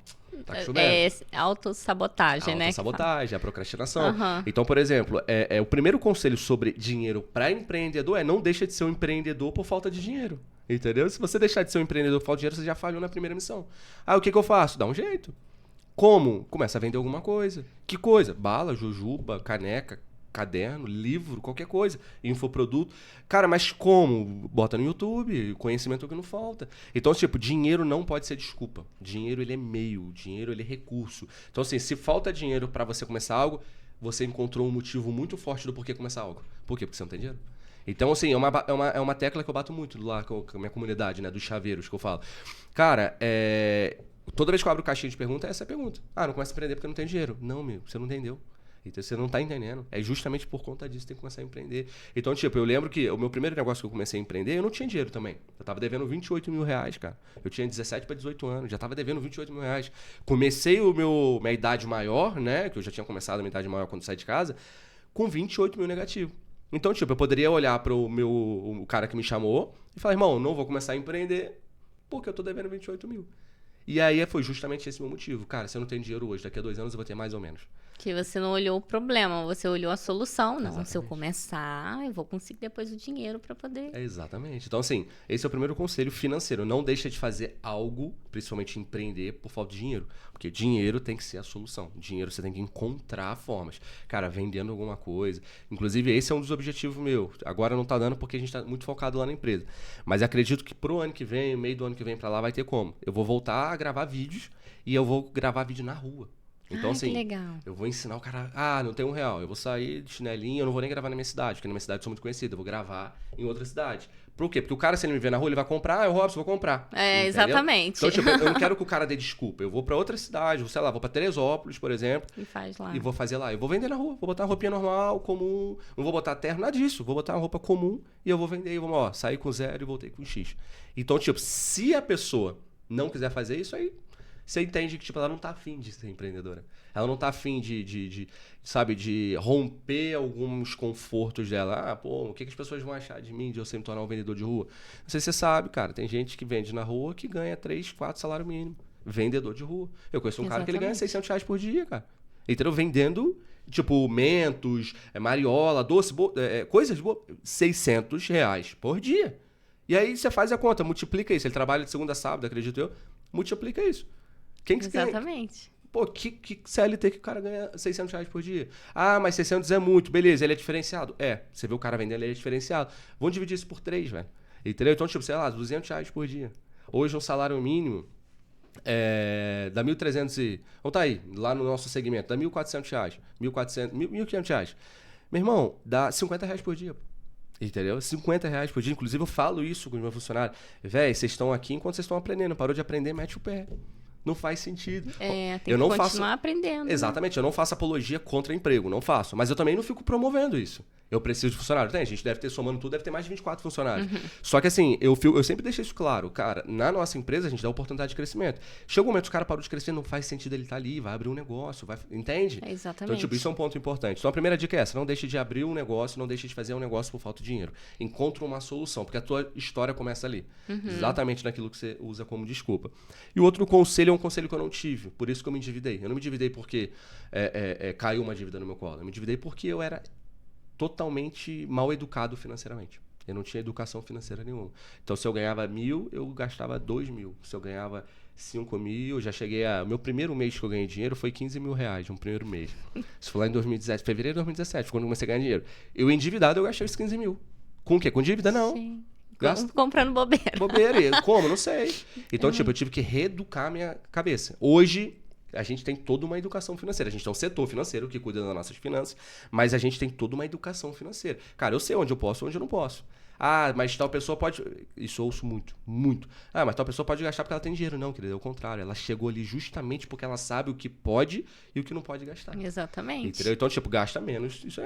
Speaker 2: tá chovendo.
Speaker 1: Autossabotagem, né?
Speaker 2: Autossabotagem, a procrastinação.
Speaker 1: Uhum.
Speaker 2: Então, por exemplo, o primeiro conselho sobre dinheiro para empreendedor é não deixa de ser um empreendedor por falta de dinheiro. Entendeu? Se você deixar de ser um empreendedor por falta de dinheiro, você já falhou na primeira missão. O que eu faço? Dá um jeito. Como? Começa a vender alguma coisa. Que coisa? Bala, jujuba, caneca, caderno, livro, qualquer coisa, infoproduto. Cara, mas como? Bota no YouTube, conhecimento é o que não falta. Então, tipo, dinheiro não pode ser desculpa. Dinheiro, ele é meio, dinheiro, ele é recurso. Então, assim, se falta dinheiro pra você começar algo, você encontrou um motivo muito forte do porquê começar algo. Por quê? Porque você não tem dinheiro. Então, assim, é uma tecla que eu bato muito lá com a minha comunidade, né, dos chaveiros, que eu falo. Cara, toda vez que eu abro caixinha de pergunta, é essa a pergunta. Não começa a empreender porque não tem dinheiro. Não, meu, você não entendeu. Então você não tá entendendo. É justamente por conta disso que tem que começar a empreender. Então, tipo, eu lembro que o meu primeiro negócio que eu comecei a empreender, eu não tinha dinheiro também. Eu tava devendo 28 mil reais, cara. Eu tinha 17 para 18 anos, já tava devendo 28 mil reais. Comecei minha idade maior, né? Que eu já tinha começado a minha idade maior quando saí de casa, com 28 mil negativo. Então, tipo, eu poderia olhar o cara que me chamou e falar, irmão, não vou começar a empreender porque eu tô devendo 28 mil. E aí foi justamente esse meu motivo. Cara, se eu não tenho dinheiro hoje, daqui a 2 anos eu vou ter mais ou menos.
Speaker 1: Que você não olhou o problema, você olhou a solução. Não,
Speaker 2: Exatamente.
Speaker 1: se eu começar, eu vou conseguir depois o dinheiro para poder...
Speaker 2: Exatamente. Então, assim, esse é o primeiro conselho financeiro. Não deixa de fazer algo, principalmente empreender, por falta de dinheiro. Porque dinheiro tem que ser a solução. Dinheiro você tem que encontrar formas. Cara, vendendo alguma coisa. Inclusive, esse é um dos objetivos meu. Agora não tá dando porque a gente tá muito focado lá na empresa. Mas acredito que pro ano que vem, meio do ano que vem pra lá, vai ter como. Eu vou voltar a gravar vídeos e eu vou gravar vídeo na rua. Então, assim,
Speaker 1: que legal.
Speaker 2: eu vou ensinar o cara, não tem R$1. Eu vou sair de chinelinho, eu não vou nem gravar na minha cidade, porque na minha cidade eu sou muito conhecido, eu vou gravar em outra cidade. Por quê? Porque o cara, se ele me ver na rua, ele vai comprar, Robson, vou comprar.
Speaker 1: É,
Speaker 2: entendeu?
Speaker 1: exatamente.
Speaker 2: Então, tipo, eu não quero que o cara dê desculpa. Eu vou pra outra cidade, sei lá, vou pra Teresópolis, por exemplo.
Speaker 1: E faz lá.
Speaker 2: E vou fazer lá. Eu vou vender na rua, vou botar uma roupinha normal, comum. Não vou botar terno, nada disso. Vou botar uma roupa comum e eu vou vender. E vamos, sair com 0 e voltei com X. Então, tipo, se a pessoa não quiser fazer isso, aí você entende que, tipo, ela não tá afim de ser empreendedora. Ela não tá afim de romper alguns confortos dela. O que as pessoas vão achar de mim, de eu ser me tornar um vendedor de rua? Não sei se você sabe, cara. Tem gente que vende na rua que ganha 3, 4 salário mínimo. Vendedor de rua. Eu conheço um cara que ele ganha R$600 por dia, cara. Entendeu? Vendendo, tipo, Mentos, Mariola, doce, coisas boas. R$600 por dia. E aí você faz a conta, multiplica isso. Ele trabalha de segunda a sábado, acredito eu. Multiplica isso. Quem que
Speaker 1: Exatamente.
Speaker 2: que CLT que o cara ganha R$600 por dia? Mas 600 é muito, beleza, ele é diferenciado. Você vê o cara vendendo, ele é diferenciado. Vamos dividir isso por 3, velho. Entendeu? Então, tipo, sei lá, R$200 por dia. Hoje um salário mínimo dá 1.300 e... Vamos tá aí, lá no nosso segmento, dá R$1.400, R$1.500. Meu irmão, dá R$50 por dia, entendeu? R$50 por dia. Inclusive, eu falo isso com os meus funcionários. Véi, vocês estão aqui enquanto vocês estão aprendendo. Parou de aprender, mete o pé. Não faz sentido.
Speaker 1: Tem que continuar aprendendo.
Speaker 2: Exatamente. Né? Eu não faço apologia contra emprego, não faço. Mas eu também não fico promovendo isso. Eu preciso de funcionário. A gente deve ter, somando tudo, deve ter mais de 24 funcionários. Uhum. Só que assim, eu sempre deixei isso claro. Cara, na nossa empresa a gente dá oportunidade de crescimento. Chega um momento que o cara parou de crescer, não faz sentido ele estar ali, vai abrir um negócio, entende?
Speaker 1: Exatamente.
Speaker 2: Então, tipo, isso é um ponto importante. Então, a primeira dica é essa. Não deixe de abrir um negócio, não deixe de fazer um negócio por falta de dinheiro. Encontre uma solução, porque a tua história começa ali. Uhum. Exatamente naquilo que você usa como desculpa. E o outro conselho é um conselho que eu não tive. Por isso que eu me endividei. Eu não me endividei porque caiu uma dívida no meu colo. Eu me endividei porque eu era totalmente mal educado financeiramente. Eu não tinha educação financeira nenhuma. Então, se eu ganhava 1.000, eu gastava 2.000. Se eu ganhava 5.000, eu já cheguei a... Meu primeiro mês que eu ganhei dinheiro foi R$15 mil, no primeiro mês. Isso foi lá em 2017, fevereiro de 2017, quando eu comecei a ganhar dinheiro. Eu, endividado, eu gastei os 15 mil. Com o quê? Com dívida, não.
Speaker 1: Sim. Comprando bobeira.
Speaker 2: Bobeira. Como? Não sei. Então, tipo, eu tive que reeducar a minha cabeça. Hoje... A gente tem toda uma educação financeira. A gente tem um setor financeiro que cuida das nossas finanças, mas a gente tem toda uma educação financeira. Cara, eu sei onde eu posso e onde eu não posso. Mas tal pessoa pode... Isso eu ouço muito, muito. Mas tal pessoa pode gastar porque ela tem dinheiro. Não, querida, é o contrário. Ela chegou ali justamente porque ela sabe o que pode e o que não pode gastar.
Speaker 1: Exatamente.
Speaker 2: Entendeu? Então, tipo, gasta menos. Isso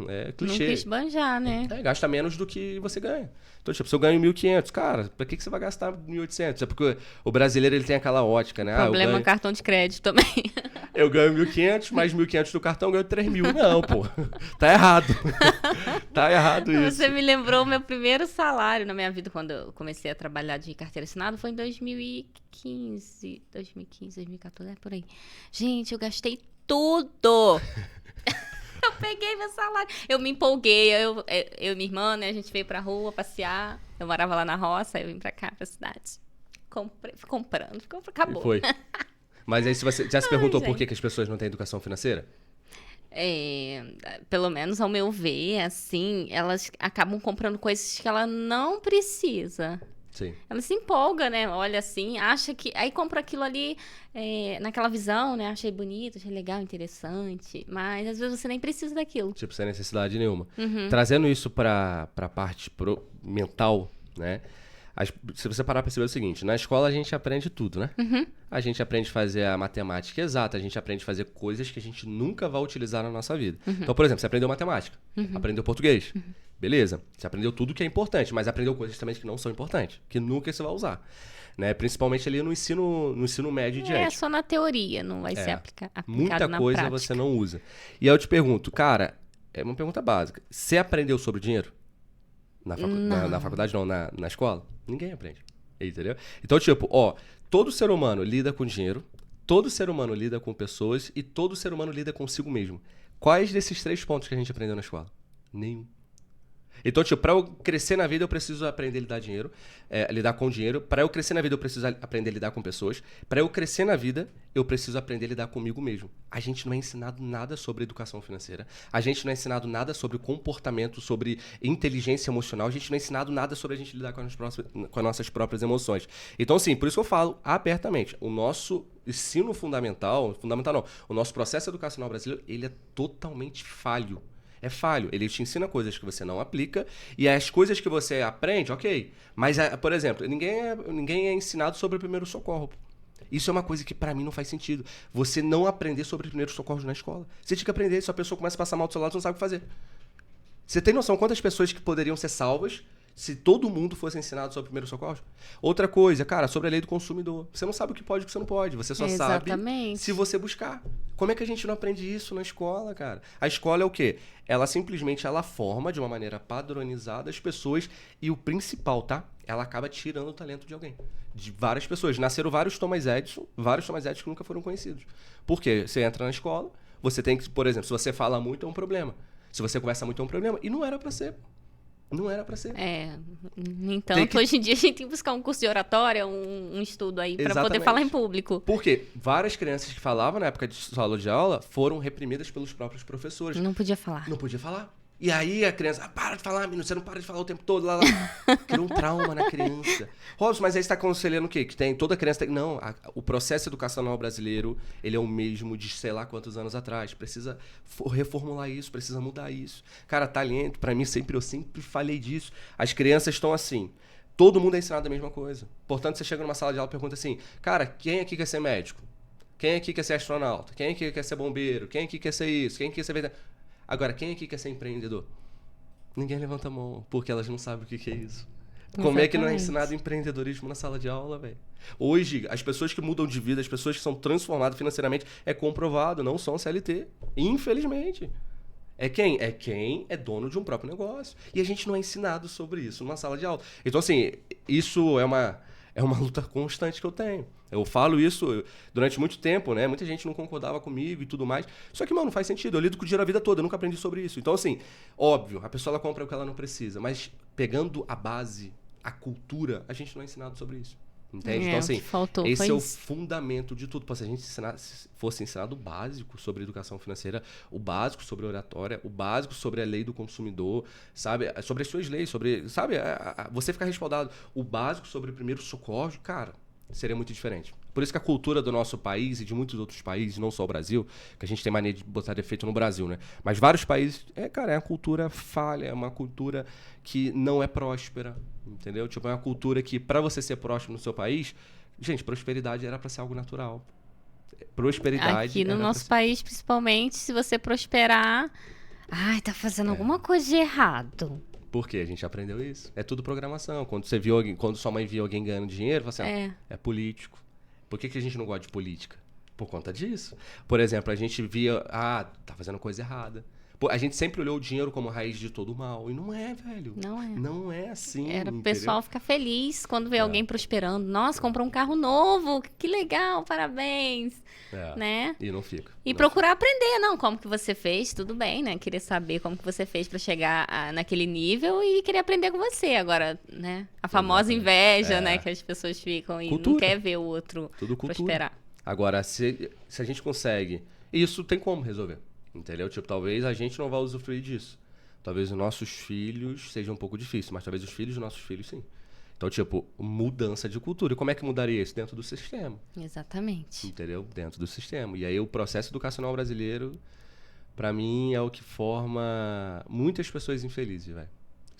Speaker 2: é clichê.
Speaker 1: Não quis banjar, né?
Speaker 2: Gasta menos do que você ganha. Então, tipo, se eu ganho 1.500, cara, pra que você vai gastar 1.800? É porque o brasileiro, ele tem aquela ótica, né?
Speaker 1: Problema é cartão de crédito também.
Speaker 2: Eu ganho 1.500, mais 1.500 do cartão, eu ganho 3.000. Não, pô. Tá errado. Tá errado isso.
Speaker 1: Você me lembrou o meu primeiro salário na minha vida, quando eu comecei a trabalhar de carteira assinada, foi em 2015, 2014, por aí. Gente, eu gastei tudo. Eu peguei meu salário. Eu me empolguei. Eu e minha irmã, né? A gente veio pra rua passear. Eu morava lá na roça, eu vim pra cá, pra cidade. Fui comprando, acabou.
Speaker 2: Foi. Mas aí você já se perguntou por que as pessoas não têm educação financeira?
Speaker 1: Pelo menos ao meu ver, assim, elas acabam comprando coisas que ela não precisa.
Speaker 2: Sim.
Speaker 1: Ela se empolga, né? Olha assim, acha que... Aí compra aquilo ali naquela visão, né? Achei bonito, achei legal, interessante. Mas às vezes você nem precisa daquilo.
Speaker 2: Tipo, sem necessidade nenhuma.
Speaker 1: Uhum.
Speaker 2: Trazendo isso pra parte mental, né? Se você parar pra perceber o seguinte, na escola a gente aprende tudo, né? A gente aprende a fazer a matemática exata, a gente aprende a fazer coisas que a gente nunca vai utilizar na nossa vida. Então, por exemplo, você aprendeu matemática, aprendeu português, beleza. Você aprendeu tudo que é importante, mas aprendeu coisas também que não são importantes, que nunca você vai usar. Né? Principalmente ali no ensino médio e diante.
Speaker 1: Só na teoria, não vai ser aplicado
Speaker 2: Muita
Speaker 1: na
Speaker 2: coisa
Speaker 1: prática.
Speaker 2: você não usa. E aí eu te pergunto, cara, é uma pergunta básica. Você aprendeu sobre dinheiro? Na faculdade não, na escola? Ninguém aprende. Entendeu? Então, tipo, todo ser humano lida com dinheiro, todo ser humano lida com pessoas e todo ser humano lida consigo mesmo. Quais desses 3 pontos que a gente aprendeu na escola? Nenhum. Então, tipo, pra eu crescer na vida, eu preciso aprender a lidar com dinheiro. Pra eu crescer na vida, eu preciso aprender a lidar com pessoas. Pra eu crescer na vida, eu preciso aprender a lidar comigo mesmo. A gente não é ensinado nada sobre educação financeira. A gente não é ensinado nada sobre comportamento, sobre inteligência emocional. A gente não é ensinado nada sobre a gente lidar com as nossas próprias emoções. Então, assim, por isso que eu falo abertamente. O nosso ensino fundamental não, o nosso processo educacional brasileiro, ele é totalmente falho. É falho. Ele te ensina coisas que você não aplica e as coisas que você aprende, ok. Mas, por exemplo, ninguém é ensinado sobre o primeiro socorro. Isso é uma coisa que pra mim não faz sentido. Você não aprender sobre primeiros socorros na escola. Você tinha que aprender. Se a pessoa começa a passar mal do seu lado, você não sabe o que fazer. Você tem noção quantas pessoas que poderiam ser salvas se todo mundo fosse ensinado sobre primeiros socorros? Outra coisa, cara, sobre a lei do consumidor. Você não sabe o que pode e o que você não pode. Você só sabe se você buscar. Como é que a gente não aprende isso na escola, cara? A escola é o quê? Ela simplesmente forma de uma maneira padronizada as pessoas e o principal, tá? Ela acaba tirando o talento de alguém. De várias pessoas. Nasceram vários Thomas Edison que nunca foram conhecidos. Por quê? Você entra na escola, você tem que, por exemplo, se você fala muito é um problema. Se você conversa muito é um problema. E não era pra ser. Não era pra ser.
Speaker 1: Entanto, hoje em dia a gente tem que buscar um curso de oratória, um estudo aí pra poder falar em público.
Speaker 2: Porque várias crianças que falavam na época de sala de aula foram reprimidas pelos próprios professores.
Speaker 1: Não podia falar.
Speaker 2: Não podia falar. E aí a criança, para de falar, menino, você não para de falar o tempo todo, lá. Criou um trauma na criança. Robson, mas aí você tá aconselhando o quê? Que toda criança tem... Não, o processo educacional brasileiro, ele é o mesmo de sei lá quantos anos atrás. Precisa reformular isso, precisa mudar isso. Cara, talento, pra mim, eu sempre falei disso. As crianças estão assim, todo mundo é ensinado a mesma coisa. Portanto, você chega numa sala de aula e pergunta assim, cara, quem aqui quer ser médico? Quem aqui quer ser astronauta? Quem aqui quer ser bombeiro? Quem aqui quer ser isso? Quem aqui quer ser veterinário? Agora, quem aqui quer ser empreendedor? Ninguém levanta a mão, porque elas não sabem o que é isso. Como é que não é ensinado empreendedorismo na sala de aula, velho? Hoje, as pessoas que mudam de vida, as pessoas que são transformadas financeiramente, é comprovado, não são CLT. Infelizmente. É quem? É quem é dono de um próprio negócio. E a gente não é ensinado sobre isso numa sala de aula. Então, assim, isso é uma luta constante que eu tenho. Eu falo isso durante muito tempo, né? Muita gente não concordava comigo e tudo mais. Só que, mano, não faz sentido. Eu lido com dinheiro a vida toda, eu nunca aprendi sobre isso. Então, assim, óbvio, a pessoa ela compra o que ela não precisa. Mas pegando a base, a cultura, a gente não é ensinado sobre isso. Entende? Então, assim, esse é o fundamento de tudo. Pô, se a gente fosse ensinado o básico sobre educação financeira, o básico sobre oratória, o básico sobre a lei do consumidor, sabe? Sobre as suas leis, sobre, sabe? Você ficar respaldado. O básico sobre o primeiro socorro, cara, seria muito diferente. Por isso que a cultura do nosso país e de muitos outros países, não só o Brasil, que a gente tem mania de botar defeito no Brasil, né? Mas vários países, cara, é uma cultura falha, é uma cultura que não é próspera, entendeu? Tipo, é uma cultura que, para você ser próspero no seu país, gente, prosperidade era para ser algo natural. Prosperidade.
Speaker 1: Aqui no nosso país, principalmente, se você prosperar, tá fazendo alguma coisa de errado.
Speaker 2: Por quê? A gente aprendeu isso. É tudo programação. Quando sua mãe via alguém ganhando dinheiro, você fala assim, é político. Por que a gente não gosta de política? Por conta disso. Por exemplo, a gente via, tá fazendo coisa errada. A gente sempre olhou o dinheiro como raiz de todo o mal. E não é, velho.
Speaker 1: Não é.
Speaker 2: Não é assim.
Speaker 1: Era o pessoal ficar feliz quando vê alguém prosperando. Nossa, comprou um carro novo. Que legal, parabéns. Né?
Speaker 2: E não fica.
Speaker 1: E procurar aprender, não, como que você fez, tudo bem, né? Querer saber como que você fez pra chegar naquele nível e querer aprender com você. Agora, né? A famosa inveja, né? Que as pessoas ficam e não quer ver o outro prosperar.
Speaker 2: Agora, se a gente consegue... Isso tem como resolver. Entendeu? Tipo, talvez a gente não vá usufruir disso. Talvez os nossos filhos seja um pouco difícil, mas talvez os filhos dos nossos filhos, sim. Então, tipo, mudança de cultura. E como é que mudaria isso? Dentro do sistema.
Speaker 1: Exatamente.
Speaker 2: Entendeu? Dentro do sistema. E aí o processo educacional brasileiro, pra mim, é o que forma muitas pessoas infelizes, velho.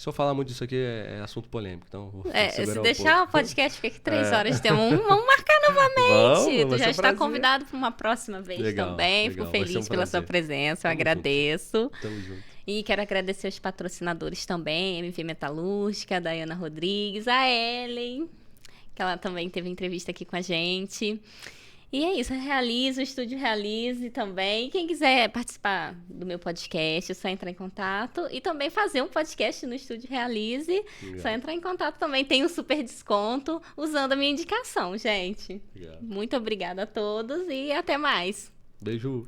Speaker 2: Se eu falar muito disso aqui, é assunto polêmico, então vou
Speaker 1: Se
Speaker 2: segurar
Speaker 1: deixar o podcast fica aqui 3 horas, vamos marcar novamente. Tu já está convidado para uma próxima vez também. Fico feliz pela sua presença, eu agradeço.
Speaker 2: Tamo junto.
Speaker 1: E quero agradecer os patrocinadores também, MV Metalúrgica, a Dayana Rodrigues, a Ellen, que ela também teve entrevista aqui com a gente. E é isso, o Estúdio Realize também. Quem quiser participar do meu podcast, é só entrar em contato. E também fazer um podcast no Estúdio Realize, só entrar em contato também. Tem um super desconto usando a minha indicação, gente. Muito obrigada a todos e até mais.
Speaker 2: Beijo.